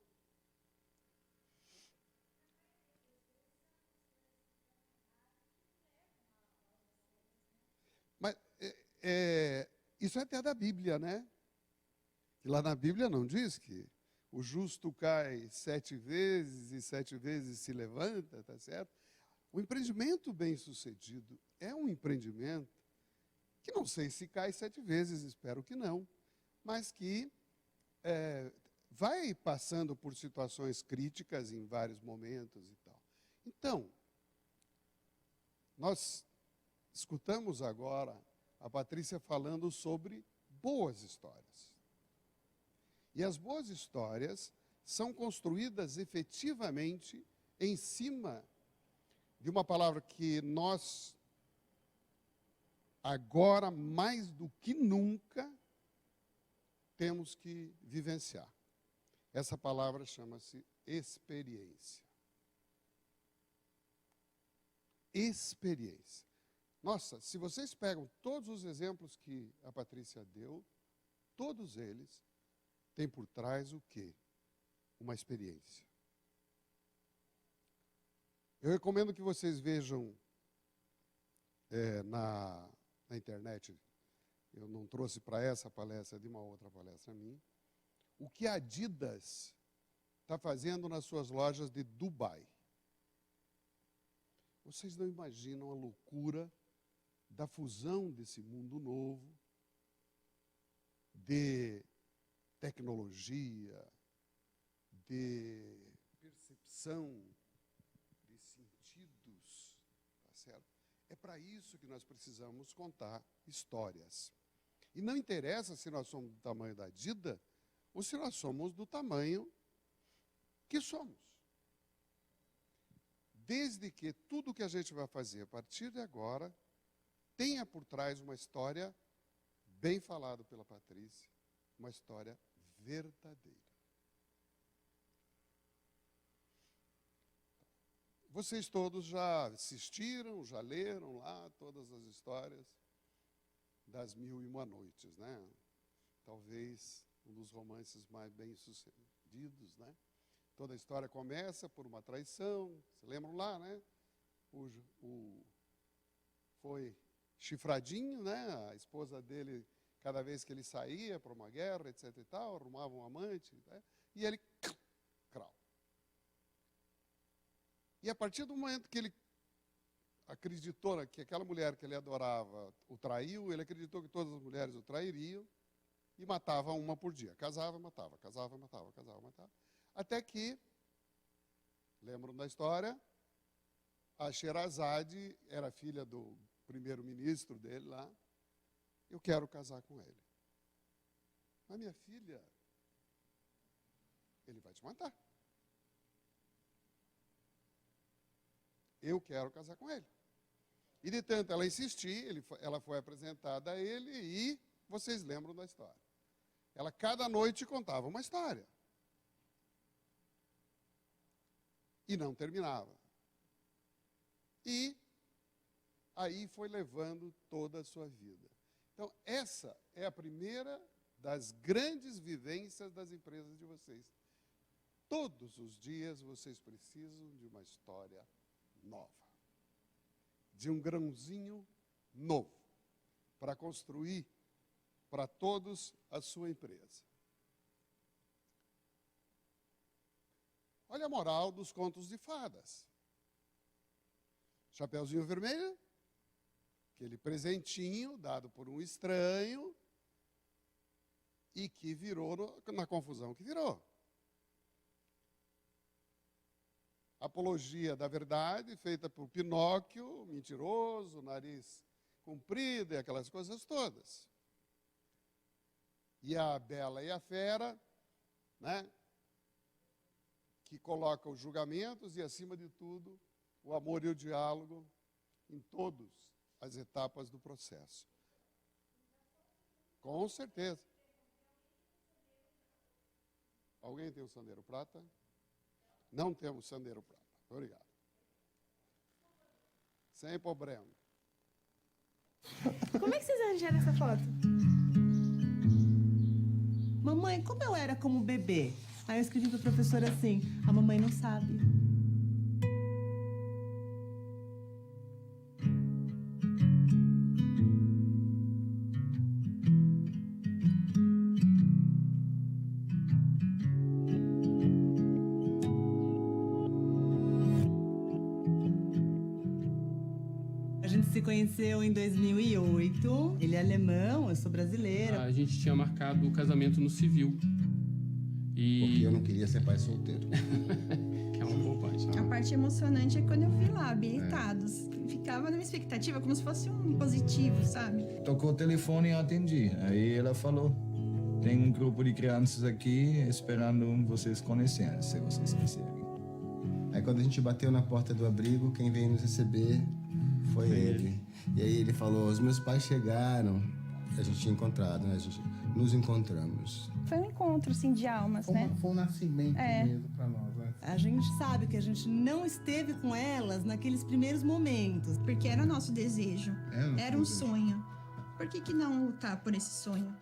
Mas isso é até da Bíblia, né? E lá na Bíblia não diz que o justo cai 7 vezes e 7 vezes se levanta, tá certo? O empreendimento bem-sucedido é um empreendimento que não sei se cai 7 vezes, espero que não, mas que vai passando por situações críticas em vários momentos e tal. Então, nós escutamos agora a Patrícia falando sobre boas histórias. E as boas histórias são construídas efetivamente em cima de uma palavra que nós, agora mais do que nunca, temos que vivenciar. Essa palavra chama-se experiência. Experiência. Nossa, se vocês pegam todos os exemplos que a Patrícia deu, todos eles têm por trás o quê? Uma experiência. Eu recomendo que vocês vejam na internet, eu não trouxe para essa palestra, de uma outra palestra minha, o que a Adidas está fazendo nas suas lojas de Dubai. Vocês não imaginam a loucura da fusão desse mundo novo, de tecnologia, de percepção, de sentidos, tá certo? É para isso que nós precisamos contar histórias. E não interessa se nós somos do tamanho da Adidas ou se nós somos do tamanho que somos. Desde que tudo que a gente vai fazer a partir de agora tenha por trás uma história bem falada pela Patrícia, uma história verdadeira. Vocês todos já assistiram, já leram lá todas as histórias das Mil e Uma Noites, né? Talvez um dos romances mais bem-sucedidos, né? Toda a história começa por uma traição, se lembram lá, né? Foi chifradinho, né? A esposa dele, cada vez que ele saía para uma guerra, etc e tal, arrumava um amante, né? E ele, crau. E a partir do momento que ele acreditou que aquela mulher que ele adorava o traiu, ele acreditou que todas as mulheres o trairiam e matava uma por dia. Casava, matava, casava, matava, casava, matava. Até que, lembram da história, a Sherazade era filha do primeiro-ministro dele lá. Eu quero casar com ele. Mas minha filha, ele vai te matar. Eu quero casar com ele. E de tanto ela insistir, ela foi apresentada a ele e vocês lembram da história. Ela cada noite contava uma história. E não terminava. E aí foi levando toda a sua vida. Então, essa é a primeira das grandes vivências das empresas de vocês. Todos os dias vocês precisam de uma história nova, de um grãozinho novo, para construir para todos a sua empresa. Olha a moral dos contos de fadas. Chapeuzinho Vermelho, aquele presentinho dado por um estranho e que virou na confusão que virou. Apologia da verdade, feita por Pinóquio, mentiroso, nariz comprido e aquelas coisas todas. E a Bela e a Fera, né, que coloca os julgamentos e, acima de tudo, o amor e o diálogo em todas as etapas do processo. Com certeza. Alguém tem um sandeiro prata? Não temos sandeiro prata. Obrigado. Sem problema. Como é que vocês arranjaram essa foto? Mamãe, como eu era como bebê? Aí eu escrevi para a professora assim, a mamãe não sabe. A gente se conheceu em 2008. Ele é alemão, eu sou brasileira. A gente tinha marcado o casamento no civil. Porque eu não queria ser pai solteiro. Que é uma bobagem. A parte emocionante é quando eu vi lá, habilitados. Ficava na minha expectativa, como se fosse um positivo, sabe? Tocou o telefone e eu atendi. Aí ela falou, tem um grupo de crianças aqui esperando vocês conhecerem, se vocês quiserem. Aí quando a gente bateu na porta do abrigo, quem veio nos receber foi ele. E aí ele falou, os meus pais chegaram. A gente tinha encontrado, né? A gente nos encontramos. Foi um encontro, assim, de almas, né? Foi um nascimento mesmo pra nós, né? A gente sabe que a gente não esteve com elas naqueles primeiros momentos. Porque era nosso desejo. Era um desejo. sonho. Por que não lutar por esse sonho?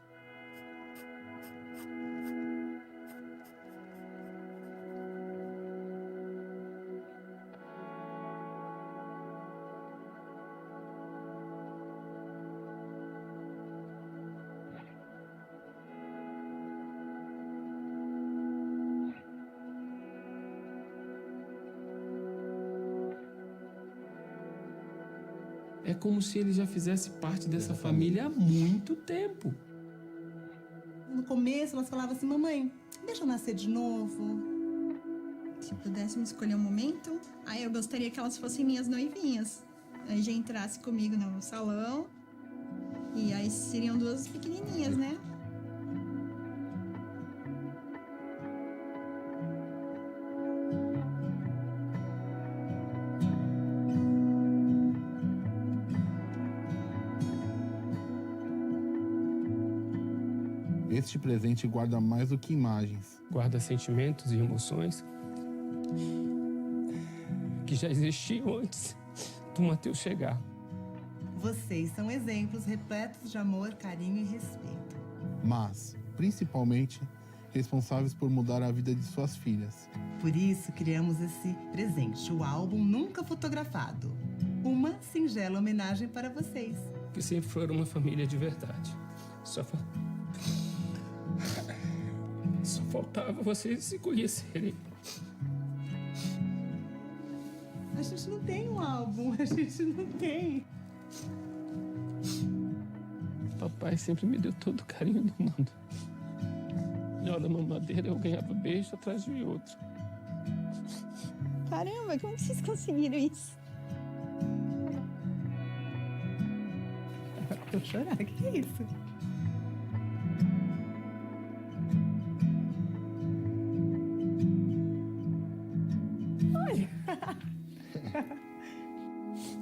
É como se ele já fizesse parte dessa família há muito tempo. No começo, elas falavam assim, mamãe, deixa eu nascer de novo. Se pudéssemos escolher um momento, aí eu gostaria que elas fossem minhas noivinhas. Aí já entrasse comigo no salão. E aí seriam duas pequenininhas, né? Este presente guarda mais do que imagens. Guarda sentimentos e emoções que já existiam antes do Matheus chegar. Vocês são exemplos repletos de amor, carinho e respeito. Mas, principalmente, responsáveis por mudar a vida de suas filhas. Por isso, criamos esse presente, o álbum Nunca Fotografado. Uma singela homenagem para vocês. Que sempre foram uma família de verdade. Só faltava vocês se conhecerem. A gente não tem um álbum, a gente não tem. Papai sempre me deu todo o carinho do mundo. Na hora da mamadeira eu ganhava beijo atrás de outro. Caramba, como que vocês conseguiram isso? Vou chorar, que é isso?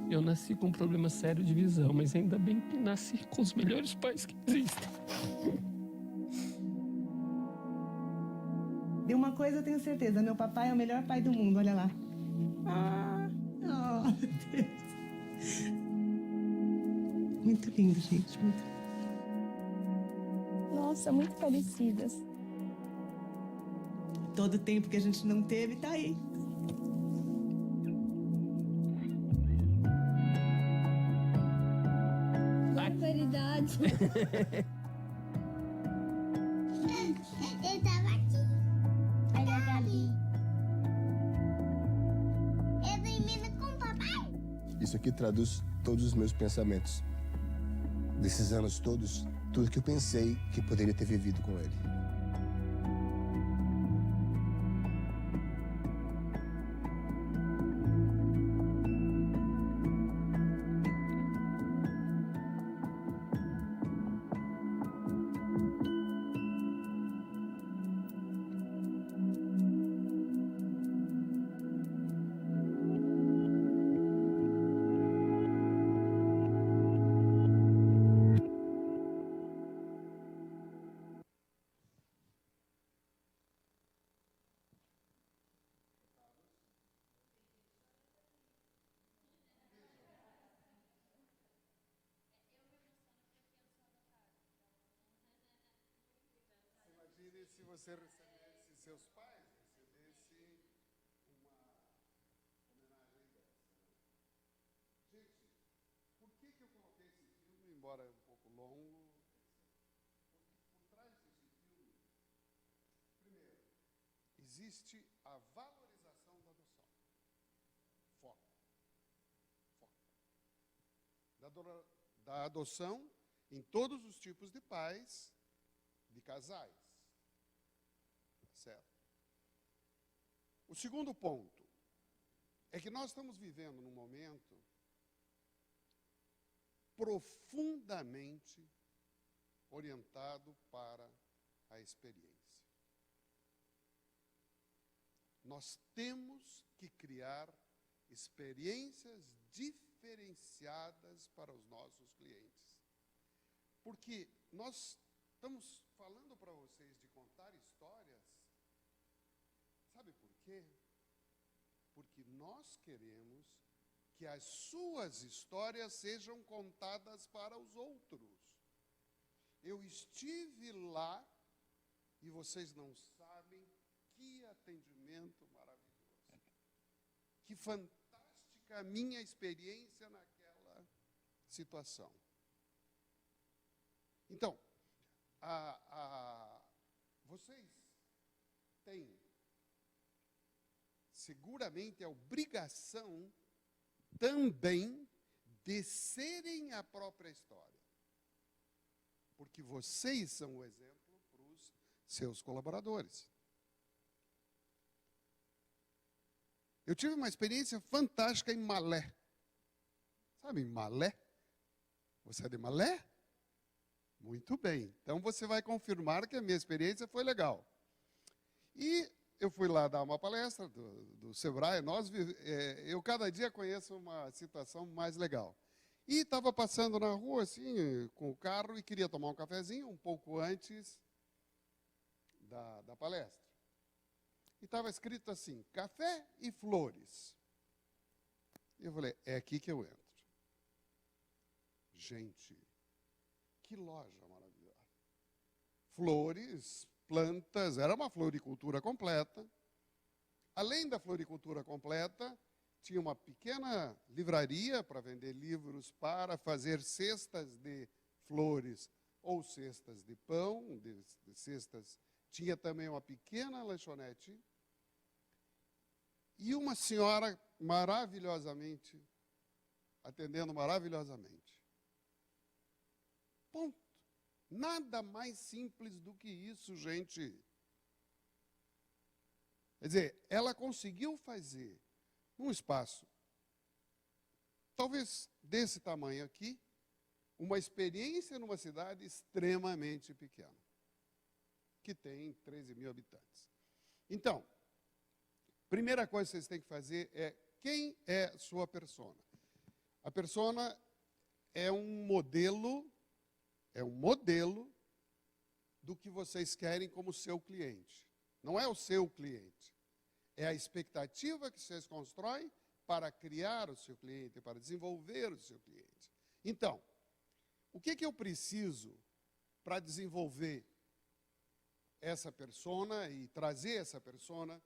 Eu nasci com um problema sério de visão, mas ainda bem que nasci com os melhores pais que existem. De uma coisa eu tenho certeza, meu papai é o melhor pai do mundo, olha lá. Oh, meu Deus. Muito lindo, gente, muito. Nossa, muito parecidas. Todo o tempo que a gente não teve, tá aí. Barbaridade. Eu tava aqui. Olha a Gabi. Eu dormindo com o papai. Isso aqui traduz todos os meus pensamentos. Desses anos todos, tudo que eu pensei que poderia ter vivido com ele. se você recebesse seus pais, recebesse uma homenagem dessa. Gente, por que eu coloquei esse filme, embora é um pouco longo? Por trás desse filme, primeiro, existe a valorização da adoção. Foco. Da adoção em todos os tipos de pais, de casais. Certo? O segundo ponto é que nós estamos vivendo num momento profundamente orientado para a experiência. Nós temos que criar experiências diferenciadas para os nossos clientes. Porque nós estamos falando para vocês de contar histórias. Sabe por quê? Porque nós queremos que as suas histórias sejam contadas para os outros. Eu estive lá e vocês não sabem que atendimento maravilhoso. Que fantástica a minha experiência naquela situação. Então, vocês têm seguramente a obrigação também de serem a própria história. Porque vocês são o exemplo para os seus colaboradores. Eu tive uma experiência fantástica em Malé. Sabe Malé? Você é de Malé? Muito bem. Então você vai confirmar que a minha experiência foi legal. E eu fui lá dar uma palestra do Sebrae. Eu cada dia conheço uma situação mais legal. E estava passando na rua, assim, com o carro e queria tomar um cafezinho um pouco antes da palestra. E estava escrito assim, café e flores. E eu falei, é aqui que eu entro. Gente, que loja maravilhosa. Flores, plantas, era uma floricultura completa. Além da floricultura completa, tinha uma pequena livraria para vender livros, para fazer cestas de flores ou cestas de pão, de cestas. Tinha também uma pequena lanchonete. E uma senhora maravilhosamente, atendendo maravilhosamente. Ponto. Nada mais simples do que isso, gente. Quer dizer, ela conseguiu fazer num espaço, talvez desse tamanho aqui, uma experiência numa cidade extremamente pequena, que tem 13 mil habitantes. Então, primeira coisa que vocês têm que fazer é, quem é sua persona? A persona é um modelo do que vocês querem como seu cliente. Não é o seu cliente. É a expectativa que vocês constroem para criar o seu cliente, para desenvolver o seu cliente. Então, o que eu preciso para desenvolver essa persona e trazer essa persona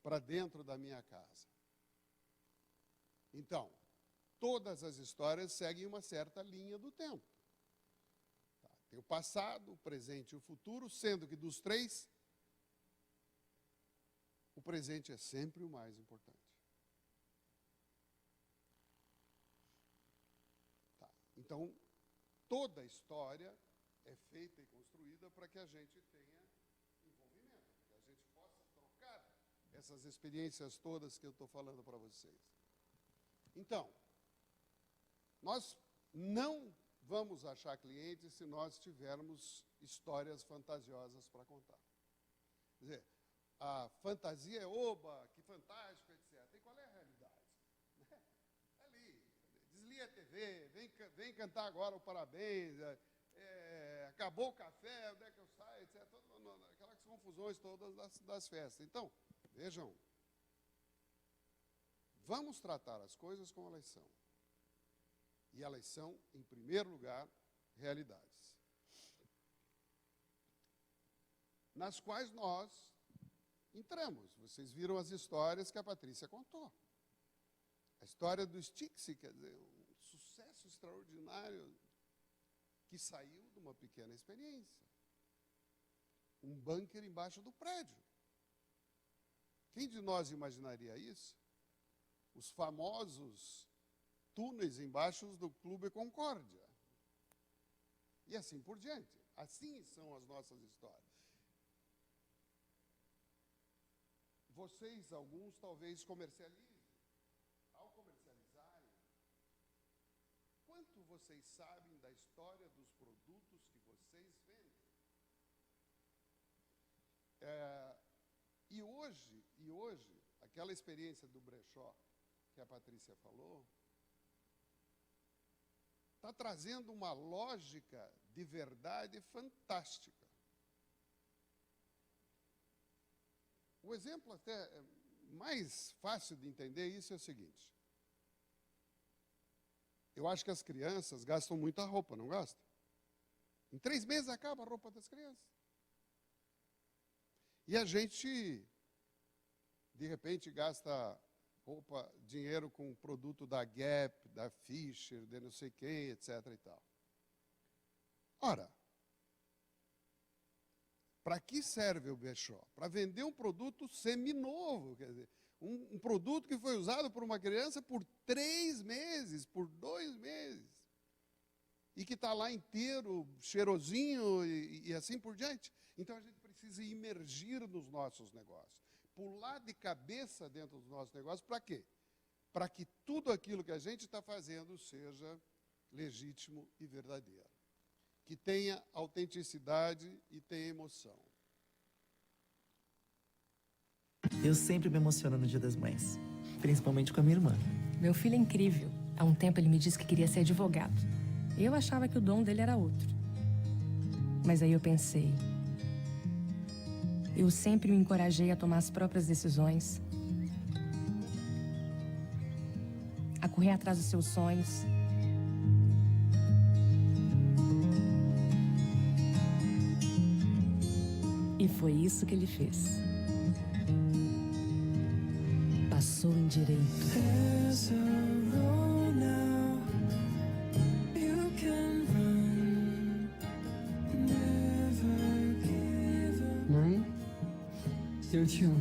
para dentro da minha casa? Então, todas as histórias seguem uma certa linha do tempo. Tem o passado, o presente e o futuro, sendo que dos três, o presente é sempre o mais importante. Tá. Então, toda a história é feita e construída para que a gente tenha envolvimento, para que a gente possa trocar essas experiências todas que eu estou falando para vocês. Então, nós não vamos achar clientes se nós tivermos histórias fantasiosas para contar. Quer dizer, a fantasia é oba, que fantástico, etc. E qual é a realidade? Ali, desliga a TV, vem cantar agora o parabéns, acabou o café, onde é que eu saio, etc. Aquelas confusões todas das festas. Então, vejam, vamos tratar as coisas como elas são. E elas são, em primeiro lugar, realidades. nas quais nós entramos. Vocês viram as histórias que a Patrícia contou. A história do Stixi, quer dizer, um sucesso extraordinário que saiu de uma pequena experiência. Um bunker embaixo do prédio. Quem de nós imaginaria isso? Os famosos túneis embaixo do Clube Concórdia. E assim por diante. Assim são as nossas histórias. Vocês, alguns, talvez comercializem. Ao comercializarem, quanto vocês sabem da história dos produtos que vocês vendem? E hoje, aquela experiência do brechó que a Patrícia falou, está trazendo uma lógica de verdade fantástica. O exemplo até mais fácil de entender isso é o seguinte. Eu acho que as crianças gastam muita roupa, não gastam? Em 3 meses acaba a roupa das crianças. E a gente, de repente, gasta roupa, dinheiro com produto da Gap, da Fischer, de não sei quem, etc. e tal. Ora, para que serve o brechó? Para vender um produto seminovo, quer dizer, um produto que foi usado por uma criança por 3 meses, por 2 meses, e que está lá inteiro, cheirosinho e assim por diante. Então a gente precisa imergir nos nossos negócios, pular de cabeça dentro dos nossos negócios, para quê? Para que tudo aquilo que a gente está fazendo seja legítimo e verdadeiro. Que tenha autenticidade e tenha emoção. Eu sempre me emociono no Dia das Mães, principalmente com a minha irmã. Meu filho é incrível. Há um tempo ele me disse que queria ser advogado. Eu achava que o dom dele era outro. Mas aí eu pensei... Eu sempre o encorajei a tomar as próprias decisões, a correr atrás dos seus sonhos. E foi isso que ele fez. Passou em direito. Mãe, eu te amo.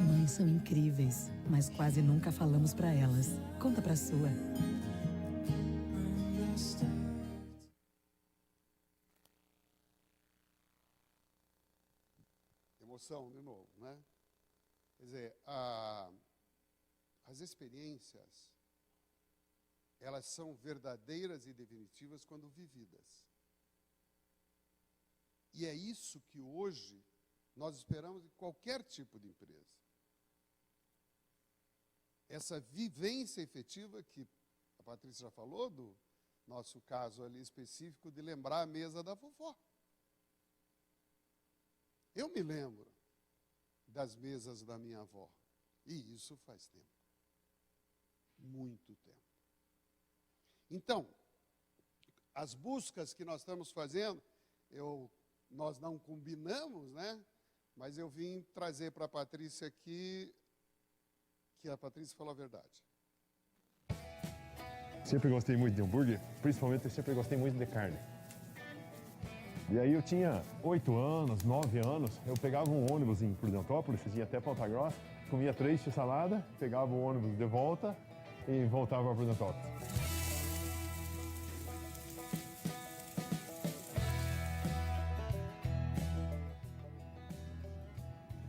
Mães são incríveis, mas quase nunca falamos pra elas. Conta pra sua. Emoção, de novo, né? Quer dizer, as experiências, elas são verdadeiras e definitivas quando vividas. E é isso que hoje nós esperamos de qualquer tipo de empresa. Essa vivência efetiva que a Patrícia já falou, do nosso caso ali específico, de lembrar a mesa da vovó. Eu me lembro das mesas da minha avó. E isso faz tempo. Muito tempo. Então, as buscas que nós estamos fazendo, nós não combinamos, né? Mas eu vim trazer para a Patrícia aqui, que a Patrícia falou a verdade. Sempre gostei muito de hambúrguer, principalmente eu sempre gostei muito de carne. E aí eu tinha 8 anos, 9 anos, eu pegava um ônibus em Prudentópolis, ia até Ponta Grossa, comia 3 x-salada, pegava o ônibus de volta e voltava para Prudentópolis.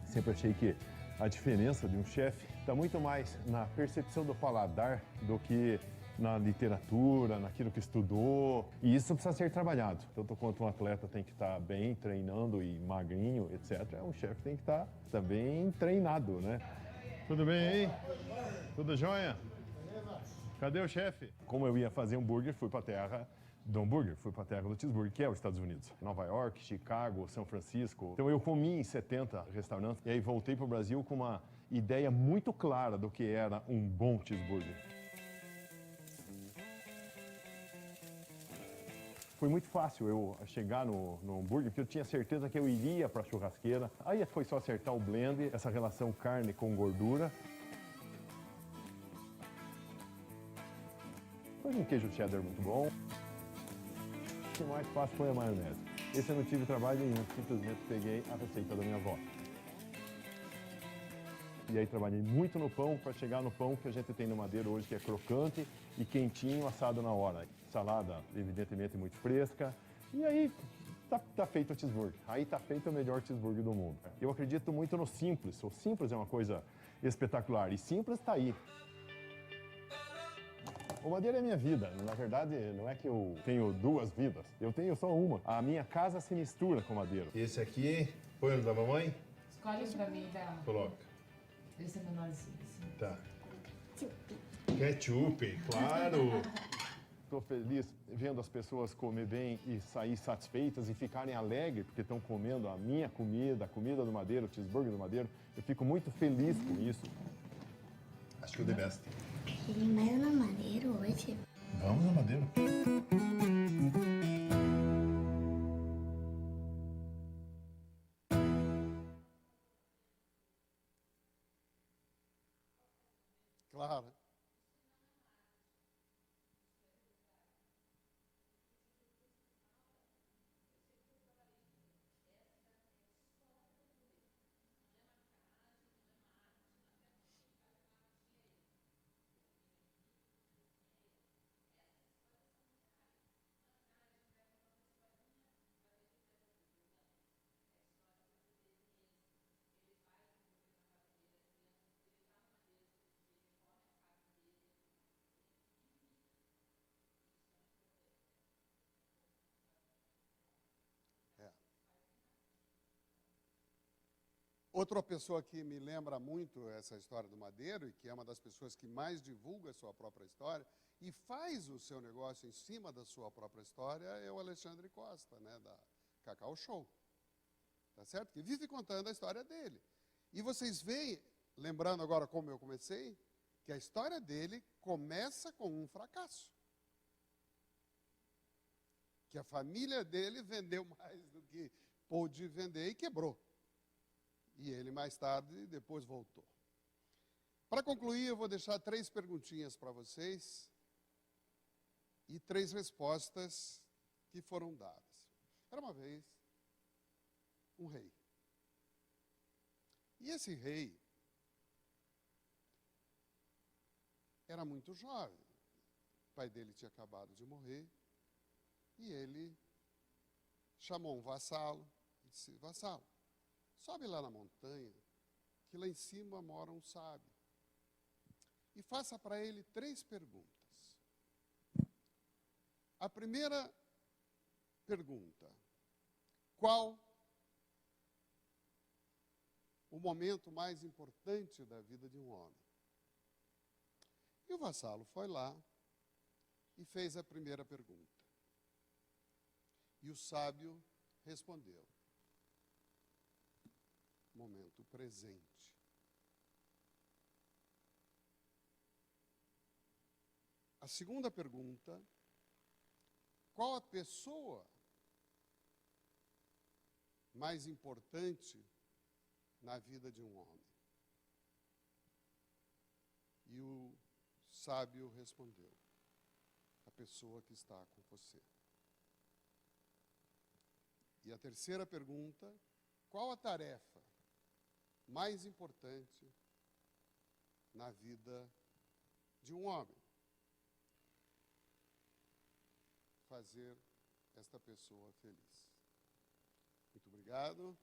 Sempre achei que a diferença de um chefe está muito mais na percepção do paladar do que na literatura, naquilo que estudou. E isso precisa ser trabalhado. Tanto quanto um atleta tem que estar bem treinando e magrinho, etc., um chefe tem que estar também treinado, né? Tudo bem, hein? Tudo jóia? Cadê o chefe? Como eu ia fazer hambúrguer, fui para a terra do hambúrguer, fui para a terra do cheeseburger, que é os Estados Unidos. Nova York, Chicago, São Francisco. Então eu comi em 70 restaurantes e aí voltei para o Brasil com uma ideia muito clara do que era um bom cheeseburger. Foi muito fácil eu chegar no hambúrguer, porque eu tinha certeza que eu iria para a churrasqueira. Aí foi só acertar o blend, essa relação carne com gordura. Foi um queijo cheddar muito bom. O mais fácil foi a maionese. Esse eu não tive trabalho nenhum, simplesmente peguei a receita da minha avó. E aí trabalhei muito no pão para chegar no pão que a gente tem no Madeiro hoje, que é crocante e quentinho, assado na hora. Salada, evidentemente, muito fresca. E aí tá feito o cheeseburger. Aí tá feito o melhor cheeseburger do mundo. Eu acredito muito no simples. O simples é uma coisa espetacular. E simples está aí. O Madeiro é minha vida. Na verdade, não é que eu tenho duas vidas. Eu tenho só uma. A minha casa se mistura com o Madeiro. Esse aqui, põe no da mamãe? Escolhe pra mim, da... Coloca. Esse é menorzinho. Assim. Tá. Ketchup, claro. Estou feliz vendo as pessoas comer bem e sair satisfeitas e ficarem alegres porque estão comendo a minha comida, a comida do Madeiro, o cheeseburger do Madeiro. Eu fico muito feliz com isso. Acho que o the best. Ele vai no Madeiro hoje? Vamos no Madeiro. Claro. Outra pessoa que me lembra muito essa história do Madeiro e que é uma das pessoas que mais divulga a sua própria história e faz o seu negócio em cima da sua própria história é o Alexandre Costa, né, da Cacau Show. Tá certo? Que vive contando a história dele. E vocês veem, lembrando agora como eu comecei, que a história dele começa com um fracasso. Que a família dele vendeu mais do que pôde vender e quebrou. E ele mais tarde, depois voltou. Para concluir, eu vou deixar 3 perguntinhas para vocês e 3 respostas que foram dadas. Era uma vez um rei. E esse rei era muito jovem. O pai dele tinha acabado de morrer e ele chamou um vassalo e disse: vassalo, sobe lá na montanha, que lá em cima mora um sábio. E faça para ele 3 perguntas. A primeira pergunta: qual o momento mais importante da vida de um homem? E o vassalo foi lá e fez a primeira pergunta. E o sábio respondeu: momento presente. A segunda pergunta: qual a pessoa mais importante na vida de um homem? E o sábio respondeu: a pessoa que está com você. E a terceira pergunta: qual a tarefa mais importante na vida de um homem? Fazer esta pessoa feliz. Muito obrigado.